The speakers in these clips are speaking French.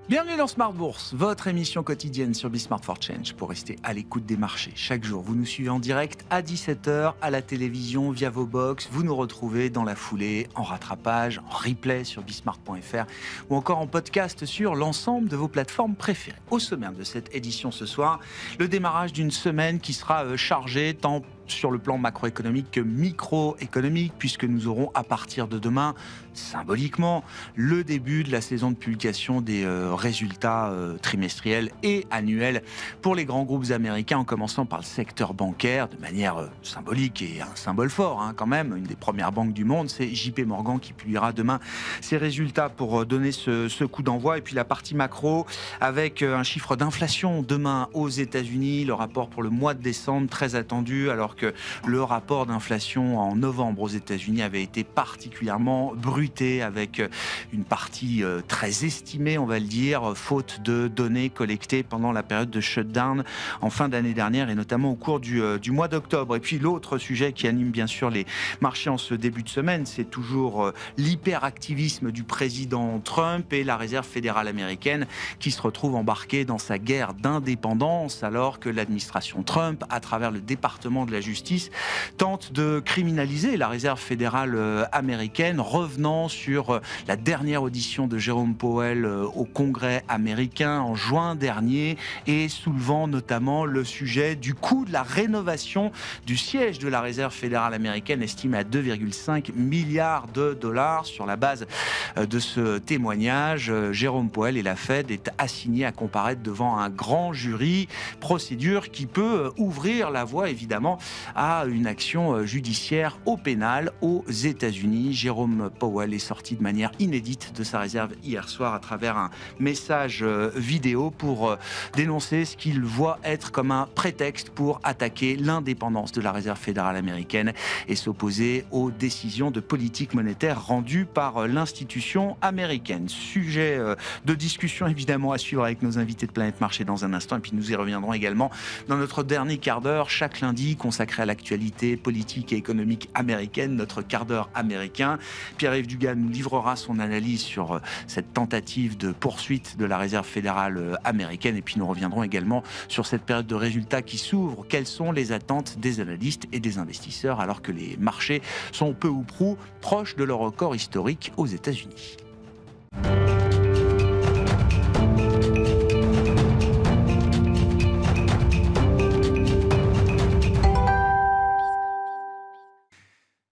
Bienvenue dans Smart Bourse, votre émission quotidienne sur Bismart for Change pour rester à l'écoute des marchés. Chaque jour, vous nous suivez en direct à 17h, à la télévision, via vos box. Vous nous retrouvez dans la foulée, en rattrapage, en replay sur bismart.fr ou encore en podcast sur l'ensemble de vos plateformes préférées. Au sommaire de cette édition ce soir, le démarrage d'une semaine qui sera chargée tant sur le plan macroéconomique que microéconomique, puisque nous aurons à partir de demain, symboliquement, le début de la saison de publication des résultats trimestriels et annuels pour les grands groupes américains, en commençant par le secteur bancaire, de manière symbolique et un symbole fort quand même. Une des premières banques du monde, c'est JP Morgan qui publiera demain ses résultats pour donner ce coup d'envoi. Et puis la partie macro, avec un chiffre d'inflation demain aux États-Unis, le rapport pour le mois de décembre très attendu, alors que le rapport d'inflation en novembre aux États-Unis avait été particulièrement bruité, avec une partie très estimée, on va le dire, faute de données collectées pendant la période de shutdown en fin d'année dernière et notamment au cours du mois d'octobre. Et puis l'autre sujet qui anime bien sûr les marchés en ce début de semaine, c'est toujours l'hyperactivisme du président Trump et la Réserve fédérale américaine qui se retrouve embarquée dans sa guerre d'indépendance, alors que l'administration Trump, à travers le département de la justice, tente de criminaliser la Réserve fédérale américaine, revenant sur la dernière audition de Jérôme Powell au Congrès américain en juin dernier et soulevant notamment le sujet du coût de la rénovation du siège de la Réserve fédérale américaine, estimé à 2,5 milliards de dollars. Sur la base de ce témoignage, Jérôme Powell et la Fed est assigné à comparaître devant un grand jury, procédure qui peut ouvrir la voie évidemment à une action judiciaire au pénal aux États-Unis. Jérôme Powell est sorti de manière inédite de sa réserve hier soir à travers un message vidéo pour dénoncer ce qu'il voit être comme un prétexte pour attaquer l'indépendance de la Réserve fédérale américaine et s'opposer aux décisions de politique monétaire rendues par l'institution américaine. Sujet de discussion évidemment à suivre avec nos invités de Planète Marché dans un instant, et puis nous y reviendrons également dans notre dernier quart d'heure, chaque lundi consacré à l'actualité politique et économique américaine, notre quart d'heure américain. Pierre-Yves Dugan nous livrera son analyse sur cette tentative de poursuite de la Réserve fédérale américaine, et puis nous reviendrons également sur cette période de résultats qui s'ouvre. Quelles sont les attentes des analystes et des investisseurs alors que les marchés sont peu ou prou proches de leur record historique aux États-Unis?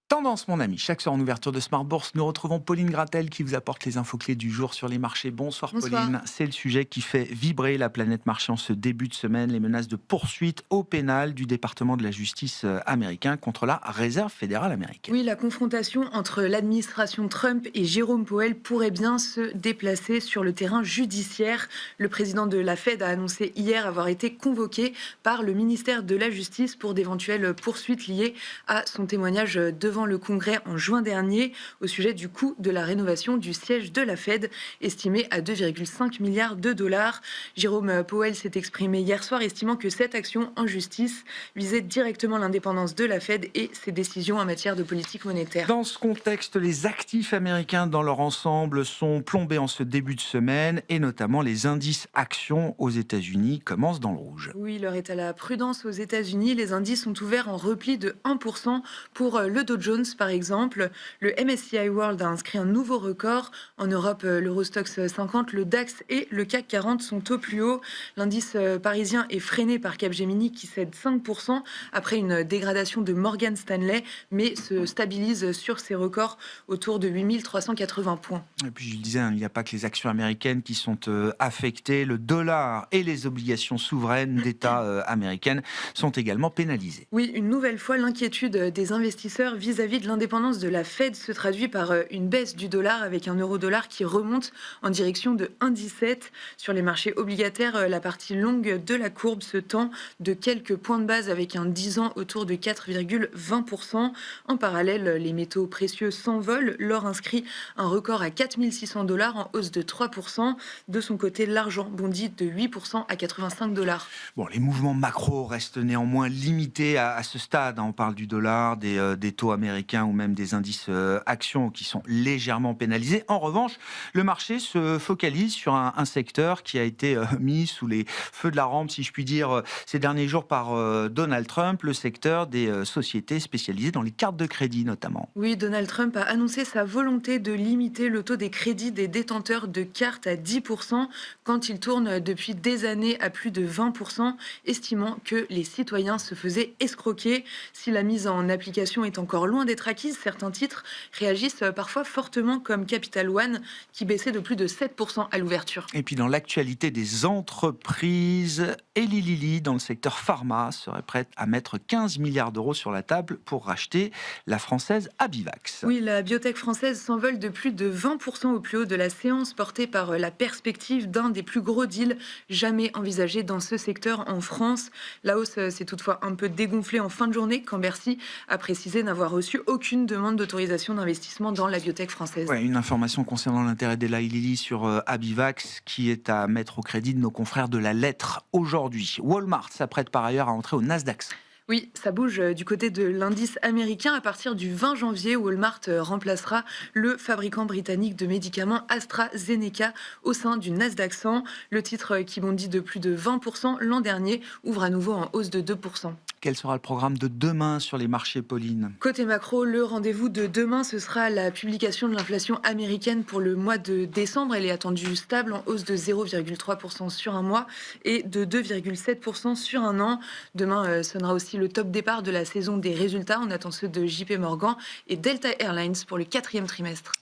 Tendance, mon ami. Chaque soir en ouverture de Smart Bourse, nous retrouvons Pauline Gratel qui vous apporte les infos clés du jour sur les marchés. Bonsoir, Pauline. C'est le sujet qui fait vibrer la planète marché en ce début de semaine. Les menaces de poursuite au pénal du département de la justice américain contre la Réserve fédérale américaine. Oui, la confrontation entre l'administration Trump et Jérôme Powell pourrait bien se déplacer sur le terrain judiciaire. Le président de la Fed a annoncé hier avoir été convoqué par le ministère de la Justice pour d'éventuelles poursuites liées à son témoignage devant le Congrès en juin dernier au sujet du coût de la rénovation du siège de la Fed, estimé à 2,5 milliards de dollars. Jérôme Powell s'est exprimé hier soir, estimant que cette action en justice visait directement l'indépendance de la Fed et ses décisions en matière de politique monétaire. Dans ce contexte, les actifs américains dans leur ensemble sont plombés en ce début de semaine et notamment les indices actions aux États-Unis commencent dans le rouge. Oui, l'heure est à la prudence aux États-Unis. Les indices sont ouverts en repli de 1% pour le Dow Jones, par exemple. Le MSCI World a inscrit un nouveau record. En Europe, l'Eurostoxx 50, le DAX et le CAC 40 sont au plus haut. L'indice parisien est freiné par Capgemini qui cède 5% après une dégradation de Morgan Stanley, mais se stabilise sur ses records autour de 8380 points. Et puis je le disais, il n'y a pas que les actions américaines qui sont affectées. Le dollar et les obligations souveraines d'État américaines sont également pénalisées. Oui, une nouvelle fois, l'inquiétude des investisseurs vis-à-vis de l'indépendance de la Fed se traduit par une baisse du dollar avec un euro-dollar qui remonte en direction de 1,17. Sur les marchés obligataires, la partie longue de la courbe se tend de quelques points de base avec un 10 ans autour de 4,20%. En parallèle, les métaux précieux s'envolent. L'or inscrit un record à 4 600 $ en hausse de 3%. De son côté, l'argent bondit de 8% à 85 $. Bon, les mouvements macro restent néanmoins limités à ce stade. On parle du dollar, des taux américains américains ou même des indices actions qui sont légèrement pénalisés. En revanche, le marché se focalise sur un secteur qui a été mis sous les feux de la rampe, si je puis dire, ces derniers jours par Donald Trump, le secteur des sociétés spécialisées dans les cartes de crédit notamment. Oui, Donald Trump a annoncé sa volonté de limiter le taux des crédits des détenteurs de cartes à 10% quand il tourne depuis des années à plus de 20%, estimant que les citoyens se faisaient escroquer. Si la mise en application est encore loin d'être acquise, certains titres réagissent parfois fortement comme Capital One qui baissait de plus de 7% à l'ouverture. Et puis dans l'actualité des entreprises, Eli Lilly dans le secteur pharma serait prête à mettre 15 milliards d'euros sur la table pour racheter la française Abivax. Oui, la biotech française s'envole de plus de 20% au plus haut de la séance, portée par la perspective d'un des plus gros deals jamais envisagés dans ce secteur en France. La hausse s'est toutefois un peu dégonflée en fin de journée quand Bercy a précisé n'avoir reçu aucune demande d'autorisation d'investissement dans la biotech française. Ouais, une information concernant l'intérêt d'Eli Lilly sur Abivax qui est à mettre au crédit de nos confrères de La Lettre aujourd'hui. Walmart s'apprête par ailleurs à entrer au Nasdaq. Oui, ça bouge du côté de l'indice américain. À partir du 20 janvier, Walmart remplacera le fabricant britannique de médicaments AstraZeneca au sein du Nasdaq 100. Le titre qui bondit de plus de 20% l'an dernier ouvre à nouveau en hausse de 2%. Quel sera le programme de demain sur les marchés, Pauline ? Côté macro, le rendez-vous de demain, ce sera la publication de l'inflation américaine pour le mois de décembre. Elle est attendue stable en hausse de 0,3% sur un mois et de 2,7% sur un an. Demain sonnera aussi le top départ de la saison des résultats. On attend ceux de JP Morgan et Delta Airlines pour le 4e trimestre.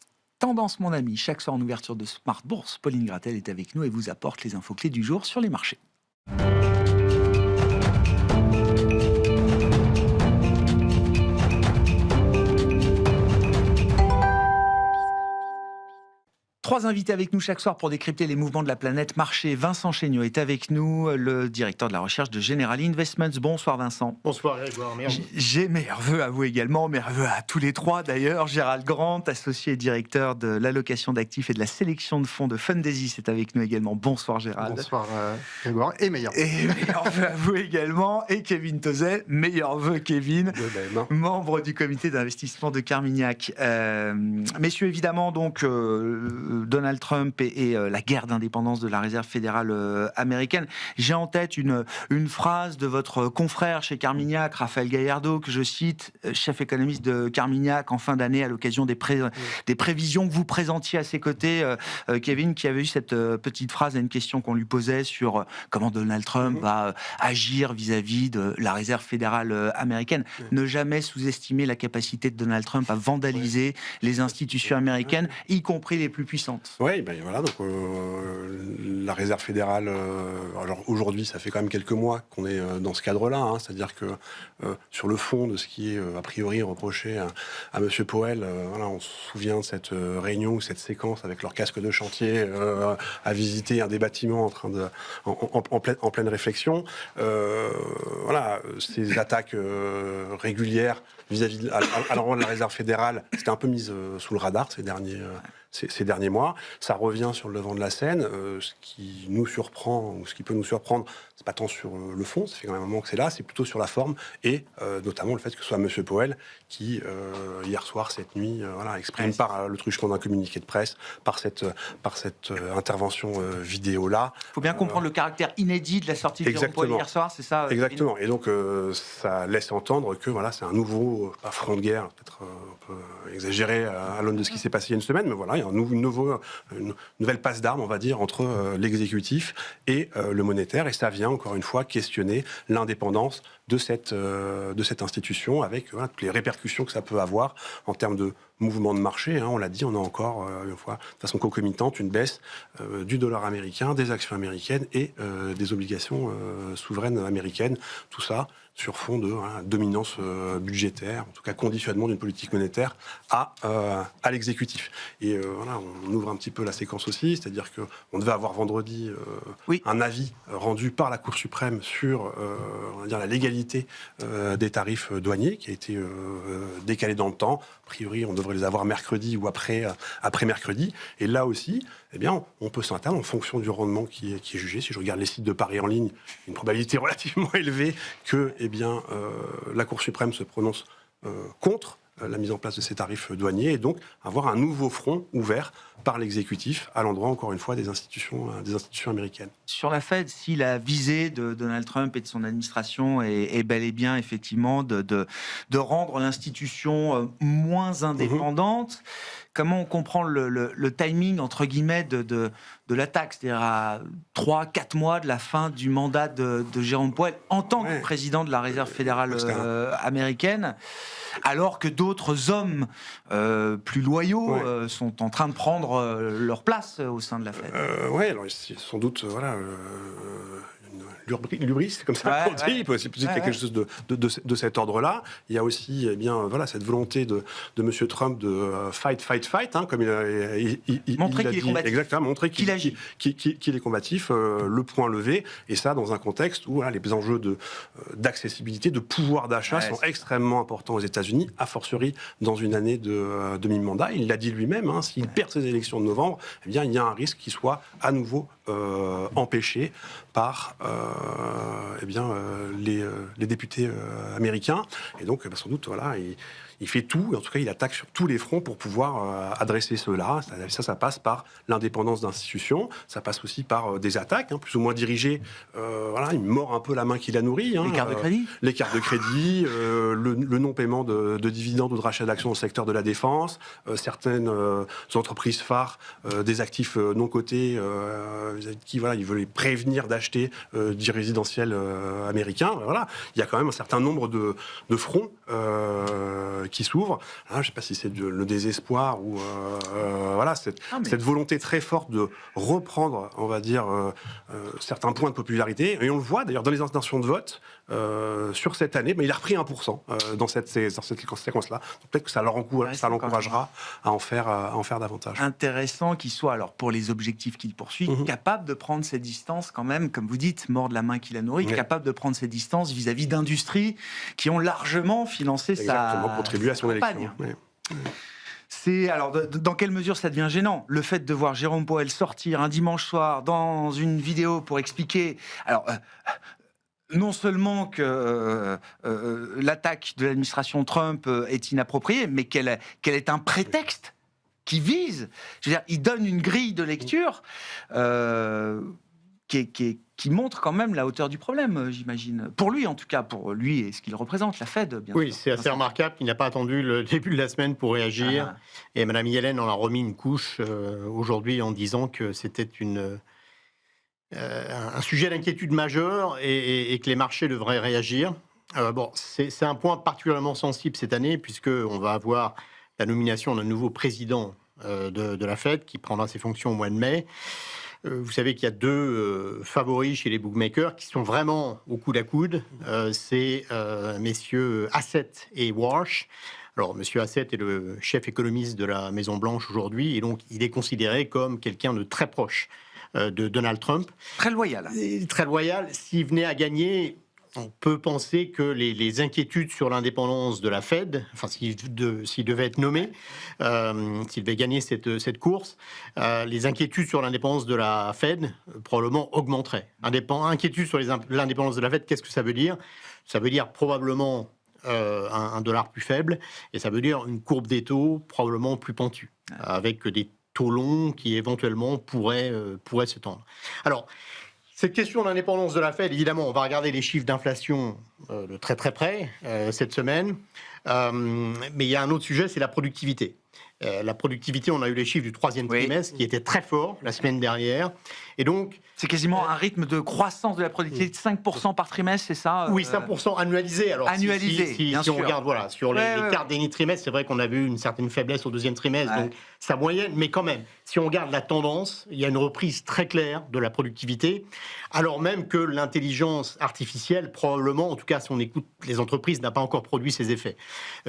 Tendance, mon ami, chaque soir en ouverture de Smart Bourse, Pauline Gratel est avec nous et vous apporte les infos clés du jour sur les marchés. Trois invités avec nous chaque soir pour décrypter les mouvements de la planète marché. Vincent Chéniaud est avec nous, le directeur de la recherche de General Investments. Bonsoir Vincent. Bonsoir Grégoire, merci. J'ai meilleurs vœux à vous également, meilleurs vœux à tous les trois d'ailleurs. Gérald Grant, associé et directeur de l'allocation d'actifs et de la sélection de fonds de Fundaisy, c'est avec nous également. Bonsoir Gérald. Bonsoir Grégoire, et meilleurs. Et meilleurs vœux à vous également. Et Kevin Tozet, meilleurs vœux Kevin, membre du comité d'investissement de Carmignac. Messieurs, évidemment, donc... Donald Trump et la guerre d'indépendance de la Réserve fédérale américaine. J'ai en tête une phrase de votre confrère chez Carmignac, Raphaël Gaillardeau, que je cite, chef économiste de Carmignac en fin d'année à l'occasion des prévisions que vous présentiez à ses côtés, Kevin, qui avait eu cette petite phrase à une question qu'on lui posait sur comment Donald Trump va agir vis-à-vis de la Réserve fédérale américaine. Ne jamais sous-estimer la capacité de Donald Trump à vandaliser les institutions américaines, y compris les plus puissantes. Oui, ben voilà, donc la Réserve fédérale, alors aujourd'hui, ça fait quand même quelques mois qu'on est dans ce cadre-là, hein, c'est-à-dire que sur le fond de ce qui est a priori reproché à M. Powell, voilà, on se souvient de cette réunion ou cette séquence avec leur casque de chantier à visiter un des bâtiments en pleine réflexion. Voilà, ces attaques régulières vis-à-vis à l'endroit de la Réserve fédérale, c'était un peu mise sous le radar ces derniers mois. Ça revient sur le devant de la scène. Ce qui nous surprend, ou ce qui peut nous surprendre, c'est pas tant sur le fond, ça fait quand même un moment que c'est là, c'est plutôt sur la forme, et notamment le fait que ce soit M. Powell qui, hier soir, cette nuit, voilà, exprime par le truchement d'un communiqué de presse, par cette intervention vidéo-là. Il faut bien comprendre le caractère inédit de la sortie de Jérôme Powell hier soir, c'est ça? Exactement. Et donc, ça laisse entendre que voilà, c'est un nouveau front de guerre, peut-être un peu exagéré à l'aune de ce qui s'est passé il y a une semaine, mais voilà, il y a une nouvelle passe d'armes, on va dire, entre l'exécutif et le monétaire, et ça vient encore une fois questionner l'indépendance de cette institution avec voilà, toutes les répercussions que ça peut avoir en termes de mouvement de marché. Hein, on l'a dit, on a encore une fois de façon concomitante une baisse du dollar américain, des actions américaines et des obligations souveraines américaines. Tout ça sur fond de dominance budgétaire, en tout cas conditionnement d'une politique monétaire à l'exécutif. Et voilà, on ouvre un petit peu la séquence aussi, c'est-à-dire qu'on devait avoir vendredi un avis rendu par la Cour suprême sur on va dire, la légalité des tarifs douaniers, qui a été décalé dans le temps. A priori, on devrait les avoir mercredi ou après mercredi. Et là aussi, eh bien, on peut s'attendre en fonction du rendement qui est jugé. Si je regarde les sites de paris en ligne, une probabilité relativement élevée que eh bien, la Cour suprême se prononce contre la mise en place de ces tarifs douaniers et donc avoir un nouveau front ouvert par l'exécutif à l'endroit, encore une fois, des institutions américaines. Sur la Fed, si la visée de Donald Trump et de son administration est bel et bien, effectivement, de rendre l'institution moins indépendante, comment on comprend le timing, entre guillemets, de l'attaque, c'est-à-dire à 3-4 mois de la fin du mandat de Jérôme Powell en tant que président de la Réserve fédérale américaine, alors que d'autres hommes plus loyaux sont en train de prendre leur place au sein de la Fed. Oui, alors c'est sans doute une lubris, comme ça qu'on dit. Il peut aussi quelque chose de cet ordre-là. Il y a aussi cette volonté de M. Trump de fight, hein, comme il montrer qu'il est combatif. Exactement, montrer qu'il est combatif, le point levé, et ça dans un contexte où les enjeux d'accessibilité, de pouvoir d'achat sont extrêmement importants aux États-Unis, a fortiori dans une année de demi-mandat. Il l'a dit lui-même, hein, s'il perd ses élections de novembre, eh bien, il y a un risque qu'il soit à nouveau empêché par les députés américains. Et donc, sans doute, il fait tout, en tout cas, il attaque sur tous les fronts pour pouvoir adresser cela. Ça passe par l'indépendance d'institutions, ça passe aussi par des attaques, plus ou moins dirigées. Il mord un peu la main qu'il a nourrie. Les cartes de crédit. Les cartes de crédit, le non-paiement de dividendes ou de rachat d'actions au secteur de la défense, certaines entreprises phares, des actifs non cotés, qui il veut les prévenir d'acheter du résidentiel américain. Il y a quand même un certain nombre de fronts qui s'ouvre. Je ne sais pas si c'est le désespoir ou cette volonté très forte de reprendre, on va dire, certains points de popularité. Et on le voit d'ailleurs dans les intentions de vote sur cette année. Mais il a repris 1% dans cette séquence-là. Peut-être que ça l'encouragera à en faire davantage. Intéressant qu'il soit, alors pour les objectifs qu'il poursuit, capable de prendre ses distances quand même, comme vous dites, mordre la main qu'il a nourrie, capable de prendre ses distances vis-à-vis d'industries qui ont largement financé contribué à son élection. Alors, dans quelle mesure ça devient gênant, le fait de voir Jérôme Powell sortir un dimanche soir dans une vidéo pour expliquer... non seulement que l'attaque de l'administration Trump est inappropriée, mais qu'elle est un prétexte qui vise... Je veux dire, il donne une grille de lecture qui montre quand même la hauteur du problème, j'imagine. Pour lui, en tout cas, pour lui et ce qu'il représente, la Fed, bien sûr. Oui, c'est assez remarquable. Il n'a pas attendu le début de la semaine pour réagir. Et Mme Yellen en a remis une couche aujourd'hui en disant que c'était un sujet d'inquiétude majeur et que les marchés devraient réagir. C'est un point particulièrement sensible cette année, puisqu'on va avoir la nomination d'un nouveau président de la Fed qui prendra ses fonctions au mois de mai. Vous savez qu'il y a deux favoris chez les bookmakers qui sont vraiment au coude à coude. C'est messieurs Hassett et Warsh. Alors, monsieur Hassett est le chef économiste de la Maison-Blanche aujourd'hui, et donc il est considéré comme quelqu'un de très proche de Donald Trump. Très loyal. Très loyal. S'il venait à gagner, on peut penser que les inquiétudes sur l'indépendance de la Fed, enfin s'il devait être nommé, s'il devait gagner cette course, les inquiétudes sur l'indépendance de la Fed probablement augmenteraient. Inquiétudes sur l'indépendance de la Fed, qu'est-ce que ça veut dire ? Ça veut dire probablement un dollar plus faible, et ça veut dire une courbe des taux probablement plus pentue, avec des taux longs qui éventuellement pourraient se tendre. Alors, cette question d'indépendance de la Fed, évidemment, on va regarder les chiffres d'inflation de très très près cette semaine. Mais il y a un autre sujet, c'est la productivité. La productivité, on a eu les chiffres du troisième trimestre qui étaient très forts la semaine dernière. Et donc, c'est quasiment un rythme de croissance de la productivité de 5% par trimestre, c'est ça Oui, 5% annualisé. Alors, annualisé, si on regarde sur les 4 derniers trimestres, c'est vrai qu'on a vu une certaine faiblesse au deuxième trimestre, donc ça moyenne. Mais quand même, si on regarde la tendance, il y a une reprise très claire de la productivité, alors même que l'intelligence artificielle, probablement, en tout cas si on écoute les entreprises, n'a pas encore produit ses effets.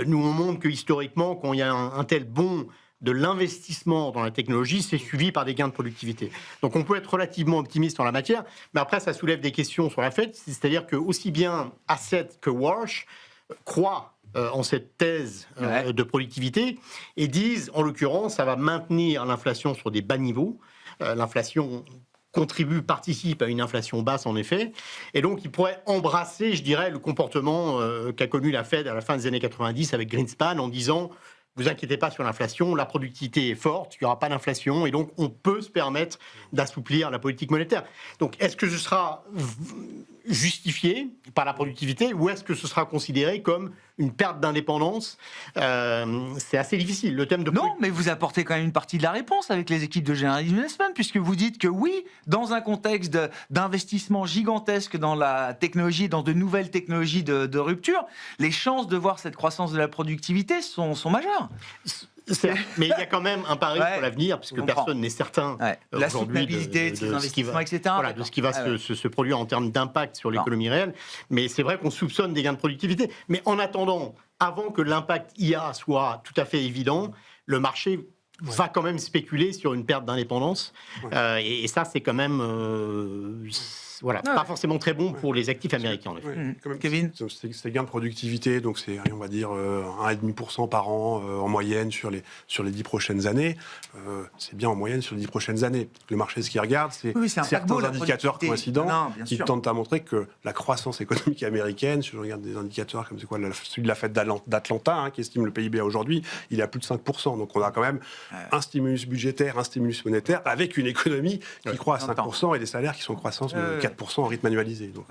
Nous, on montre que historiquement, quand il y a un tel bond de l'investissement dans la technologie, c'est suivi par des gains de productivité. Donc on peut être relativement optimiste en la matière, mais après ça soulève des questions sur la Fed, c'est-à-dire que aussi bien Hassett que Warsh croient en cette thèse de productivité et disent, en l'occurrence, ça va maintenir l'inflation sur des bas niveaux. L'inflation participe à une inflation basse en effet, et donc il pourrait embrasser, je dirais, le comportement qu'a connu la Fed à la fin des années 90 avec Greenspan en disant vous inquiétez pas sur l'inflation, la productivité est forte, il n'y aura pas d'inflation, et donc on peut se permettre d'assouplir la politique monétaire. Donc est-ce que ce sera justifié par la productivité ou est-ce que ce sera considéré comme une perte d'indépendance? C'est assez difficile. Le thème de Non, mais vous apportez quand même une partie de la réponse avec les équipes de General Investment, puisque vous dites que oui, dans un contexte d'investissement gigantesque dans la technologie, dans de nouvelles technologies de rupture, les chances de voir cette croissance de la productivité sont majeures. Mais il y a quand même un pari pour l'avenir, puisque personne n'est certain la aujourd'hui soutenabilité de ces investissements, etc. Voilà, de ce qui va se produire en termes d'impact sur l'économie réelle. Mais c'est vrai qu'on soupçonne des gains de productivité. Mais en attendant, avant que l'impact IA soit tout à fait évident, le marché va quand même spéculer sur une perte d'indépendance. Et ça, c'est quand même... pas forcément très bon pour les actifs américains, en effet. Kevin, c'est gains de productivité, donc c'est, on va dire, 1,5% par an en moyenne sur les 10 prochaines années. C'est bien en moyenne sur les 10 prochaines années. Le marché, ce qu'il regarde, c'est certains indicateurs coïncidents qui tentent à montrer que la croissance économique américaine, si je regarde des indicateurs comme celui de la Fed d'Atlanta, qui estime le PIB aujourd'hui, il est à plus de 5%. Donc on a quand même un stimulus budgétaire, un stimulus monétaire, avec une économie qui croît à 5% et des salaires qui sont en croissance de 4% en rythme annualisé. Donc,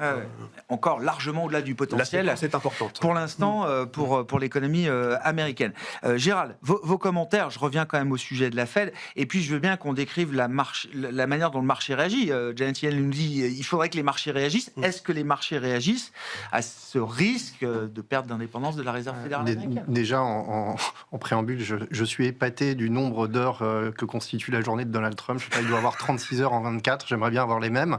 encore largement au-delà du potentiel. C'est important. Pour l'instant, pour l'économie américaine. Gérald, vos commentaires, je reviens quand même au sujet de la Fed, et puis je veux bien qu'on décrive la manière dont le marché réagit. Janet Yellen nous dit il faudrait que les marchés réagissent. Est-ce que les marchés réagissent à ce risque de perte d'indépendance de la Réserve fédérale américaine? Déjà, en préambule, je suis épaté du nombre d'heures que constitue la journée de Donald Trump. Je sais pas, il doit avoir 36 heures en 24. J'aimerais bien avoir les mêmes,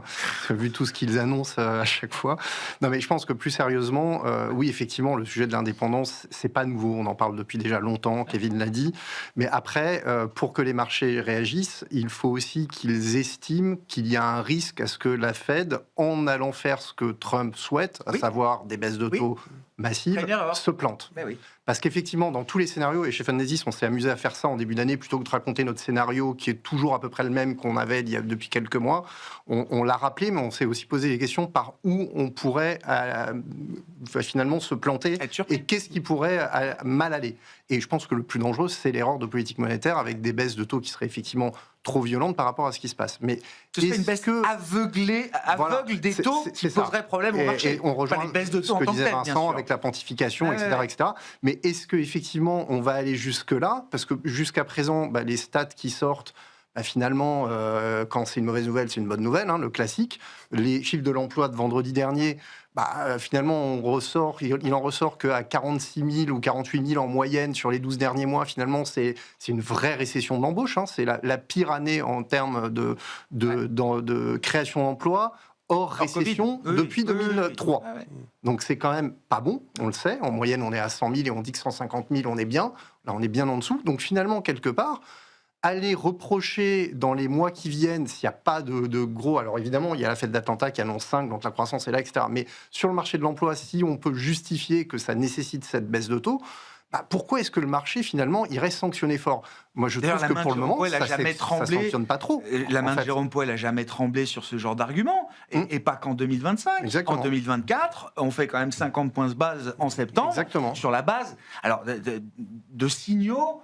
vu tout ce qu'ils annoncent à chaque fois. Non, mais je pense que plus sérieusement, oui, effectivement, le sujet de l'indépendance, c'est pas nouveau. On en parle depuis déjà longtemps, Kevin l'a dit. Mais après, pour que les marchés réagissent, il faut aussi qu'ils estiment qu'il y a un risque à ce que la Fed, en allant faire ce que Trump souhaite, à savoir des baisses de taux massives, se plante. Parce qu'effectivement, dans tous les scénarios, et chez Fundesys, on s'est amusé à faire ça en début d'année, plutôt que de raconter notre scénario qui est toujours à peu près le même qu'on avait depuis quelques mois, on l'a rappelé, mais on s'est aussi posé des questions par où on pourrait finalement se planter et qu'est-ce qui pourrait mal aller. Et je pense que le plus dangereux, c'est l'erreur de politique monétaire avec des baisses de taux qui seraient effectivement trop violentes par rapport à ce qui se passe. Mais ce serait une baisse aveugle des taux qui poserait problème au marché. Et on rejoint les baisses de taux ce que disait Vincent avec la pontification, etc. Mais est-ce qu'effectivement, on va aller jusque-là? Parce que jusqu'à présent, les stats qui sortent, finalement, quand c'est une mauvaise nouvelle, c'est une bonne nouvelle, le classique. Les chiffres de l'emploi de vendredi dernier, finalement, il en ressort qu'à 46 000 ou 48 000 en moyenne sur les 12 derniers mois. Finalement, c'est une vraie récession de l'embauche. C'est la pire année en termes de création d'emplois hors récession depuis 2003. Donc c'est quand même pas bon, on le sait. En moyenne, on est à 100 000 et on dit que 150 000, on est bien. Là, on est bien en dessous. Donc finalement, quelque part, aller reprocher dans les mois qui viennent, s'il n'y a pas de gros... Alors évidemment, il y a la Fed d'Atlanta qui annonce 5, donc la croissance est là, etc. Mais sur le marché de l'emploi, si on peut justifier que ça nécessite cette baisse de taux, pourquoi est-ce que le marché, finalement, il reste sanctionné fort? Moi, je trouve que pour le moment, ça ne sanctionne pas trop. La main de Jérôme Powell n'a jamais tremblé sur ce genre d'argument, et pas qu'en 2025. Exactement. En 2024, on fait quand même 50 points de base en septembre, sur la base de signaux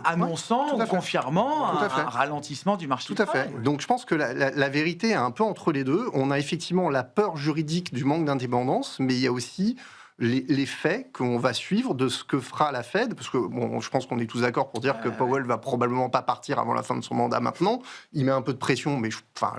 annonçant ou confirmant un ralentissement du marché du travail. Donc je pense que la vérité est un peu entre les deux. On a effectivement la peur juridique du manque d'indépendance, mais il y a aussi les faits qu'on va suivre de ce que fera la Fed, parce que je pense qu'on est tous d'accord pour dire que Powell va probablement pas partir avant la fin de son mandat maintenant. Il met un peu de pression, mais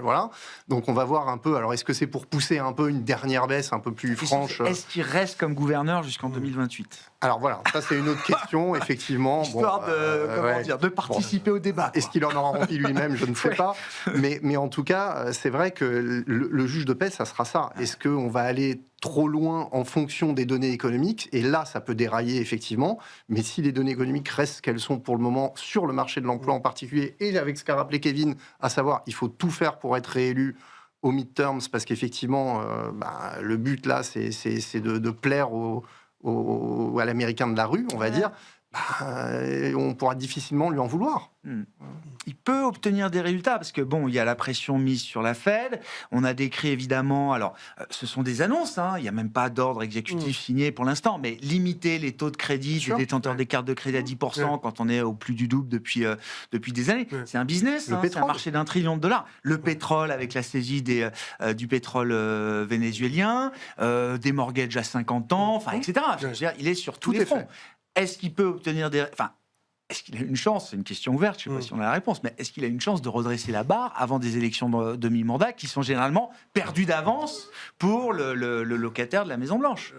voilà. Donc on va voir un peu. Alors est-ce que c'est pour pousser un peu une dernière baisse un peu plus franche? Est-ce qu'il reste comme gouverneur jusqu'en 2028? Alors voilà, ça c'est une autre question, effectivement. Histoire de participer au débat. Est-ce qu'il en aura rempli lui-même? Je ne sais pas. Mais en tout cas, c'est vrai que le juge de paix, ça sera ça. Est-ce qu'on va aller trop loin en fonction des données économiques? Et là, ça peut dérailler, effectivement. Mais si les données économiques restent ce qu'elles sont pour le moment, sur le marché de l'emploi en particulier, et avec ce qu'a rappelé Kevin, à savoir, il faut tout faire pour être réélu au midterms, parce qu'effectivement, le but, là, c'est de plaire à l'américain de la rue, on va dire. on pourra difficilement lui en vouloir. Il peut obtenir des résultats parce que bon, il y a la pression mise sur la Fed. On a décrit évidemment, alors ce sont des annonces, il n'y a même pas d'ordre exécutif signé pour l'instant, mais limiter les taux de crédit des détenteurs des cartes de crédit à 10% quand on est au plus du double depuis des années. C'est un business, c'est un marché d'1 trillion de dollars. Le pétrole avec la saisie du pétrole vénézuélien, des mortgages à 50 ans, etc. Je veux dire, il est sur tous les fronts. Est-ce qu'il peut obtenir des... Est-ce qu'il a une chance? C'est une question ouverte, je ne sais pas si on a la réponse, mais est-ce qu'il a une chance de redresser la barre avant des élections de mi-mandat qui sont généralement perdues d'avance pour le locataire de la Maison-Blanche?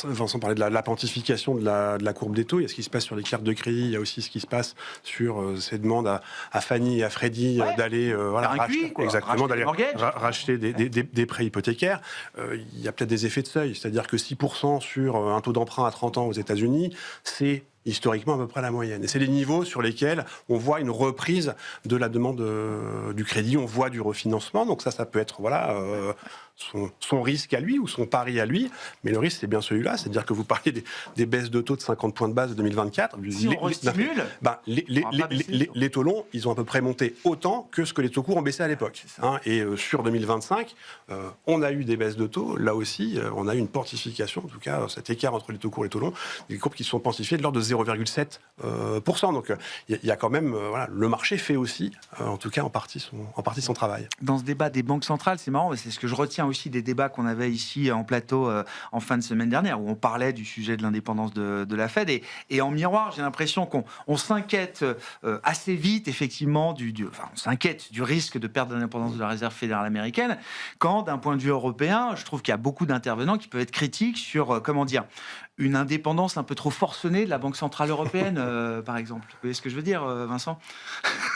Vincent parlait de la quantification de la courbe des taux. Il y a ce qui se passe sur les cartes de crédit, il y a aussi ce qui se passe sur ces demandes à Fannie et à Freddie d'aller racheter des prêts hypothécaires. Il y a peut-être des effets de seuil, c'est-à-dire que 6% sur un taux d'emprunt à 30 ans aux États-Unis, c'est historiquement à peu près la moyenne. Et c'est les niveaux sur lesquels on voit une reprise de la demande du crédit, on voit du refinancement. Donc ça peut être son risque à lui ou son pari à lui. Mais le risque, c'est bien celui-là. C'est-à-dire que vous parliez des baisses de taux de 50 points de base de 2024. Si on restimule, les taux longs, ils ont à peu près monté autant que ce que les taux courts ont baissé à l'époque. Et sur 2025, on a eu des baisses de taux. Là aussi, on a eu une pontification, en tout cas cet écart entre les taux courts et les taux longs, des courbes qui sont pontifiées de l'ordre de 0,7%. Donc il y a quand même... le marché fait aussi, en tout cas en partie son travail. Dans ce débat des banques centrales, c'est marrant, c'est ce que je retiens aussi des débats qu'on avait ici en plateau en fin de semaine dernière, où on parlait du sujet de l'indépendance de la Fed. Et en miroir, j'ai l'impression qu'on s'inquiète assez vite, effectivement, on s'inquiète du risque de perte d'indépendance de la Réserve fédérale américaine, quand, d'un point de vue européen, je trouve qu'il y a beaucoup d'intervenants qui peuvent être critiques sur, une indépendance un peu trop forcenée de la Banque Centrale Européenne, par exemple. Vous voyez ce que je veux dire, Vincent?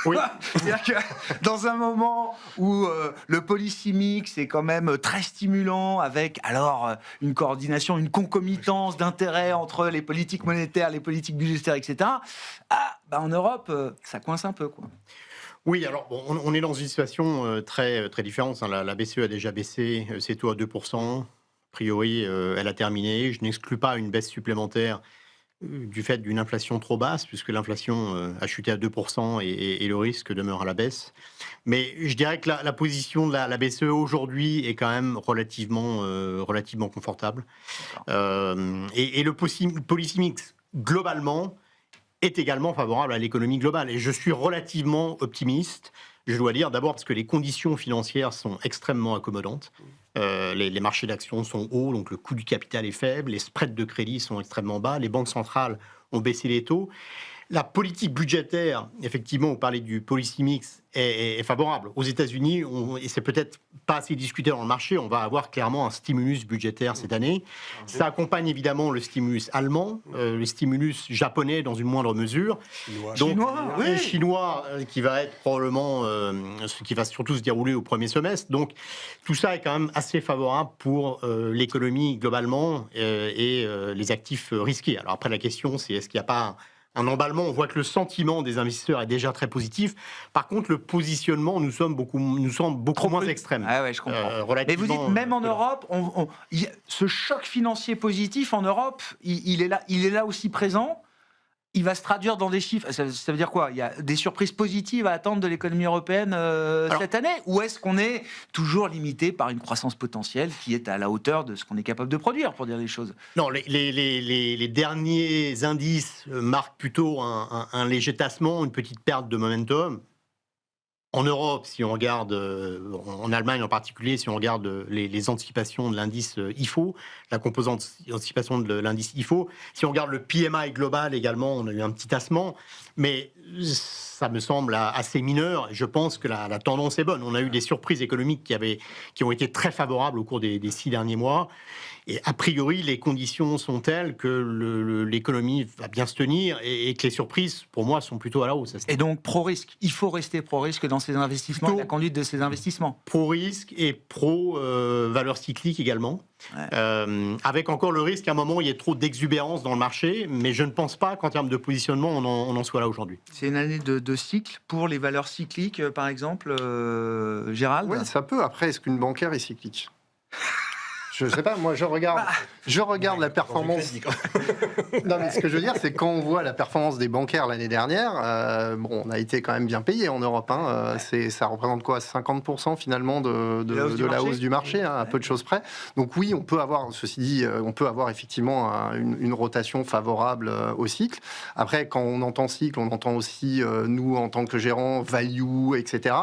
Oui. C'est-à-dire que dans un moment où le policy mix est quand même très stimulant, avec alors une coordination, une concomitance d'intérêts entre les politiques monétaires, les politiques budgétaires, etc., en Europe, ça coince un peu, quoi. Oui, alors on est dans une situation très, très différente. La BCE a déjà baissé ses taux à 2%. A priori, elle a terminé. Je n'exclus pas une baisse supplémentaire du fait d'une inflation trop basse, puisque l'inflation a chuté à 2% et le risque demeure à la baisse. Mais je dirais que la position de la BCE aujourd'hui est quand même relativement confortable. Et le policy mix, globalement, est également favorable à l'économie globale. Et je suis relativement optimiste, je dois dire, d'abord parce que les conditions financières sont extrêmement accommodantes. Les marchés d'actions sont hauts, donc le coût du capital est faible, les spreads de crédit sont extrêmement bas, les banques centrales ont baissé les taux. La politique budgétaire, effectivement, vous parlez du policy mix, est favorable. Aux États-Unis, et c'est peut-être pas assez discuté dans le marché, on va avoir clairement un stimulus budgétaire cette année. Ça accompagne évidemment le stimulus allemand, le stimulus japonais dans une moindre mesure. Chinois, qui va être probablement ce qui va surtout se dérouler au premier semestre. Donc tout ça est quand même assez favorable pour l'économie globalement et les actifs risqués. Alors après, la question, c'est est-ce qu'il n'y a pas un emballement? On voit que le sentiment des investisseurs est déjà très positif. Par contre, le positionnement nous semble beaucoup moins extrême. Ah ouais, je comprends. Mais vous dites, même en Europe, ce choc financier positif en Europe, il est là aussi présent. Il va se traduire dans des chiffres. Ça veut dire quoi? Il y a des surprises positives à attendre de l'économie européenne cette année? Ou est-ce qu'on est toujours limité par une croissance potentielle qui est à la hauteur de ce qu'on est capable de produire, pour dire les choses? Non, les derniers indices marquent plutôt un léger tassement, une petite perte de momentum. En Europe, si on regarde, en Allemagne en particulier, si on regarde les anticipations de l'indice IFO, la composante anticipation de l'indice IFO, si on regarde le PMI global également, on a eu un petit tassement, mais ça me semble assez mineur. Je pense que la tendance est bonne. On a eu des surprises économiques qui ont été très favorables au cours des 6 derniers mois. Et a priori, les conditions sont telles que l'économie va bien se tenir et que les surprises, pour moi, sont plutôt à la hausse. Et donc, pro-risque. Il faut rester pro-risque dans ces investissements, la conduite de ces investissements. Pro-risque et pro-valeur cyclique également. Ouais. Avec encore le risque qu'à un moment, il y ait trop d'exubérance dans le marché. Mais je ne pense pas qu'en termes de positionnement, on en soit là aujourd'hui. C'est une année de cycle pour les valeurs cycliques, par exemple, Gérald? Oui, ça peut. Après, est-ce qu'une bancaire est cyclique? Je sais pas, moi je regarde la performance. Non, mais ce que je veux dire, c'est quand on voit la performance des bancaires l'année dernière, on a été quand même bien payé en Europe. Ça représente quoi, 50% finalement de la hausse du marché, à peu de choses près. Donc oui, on peut avoir, ceci dit, on peut avoir effectivement une rotation favorable au cycle. Après, quand on entend cycle, on entend aussi, nous, en tant que gérants, value, etc.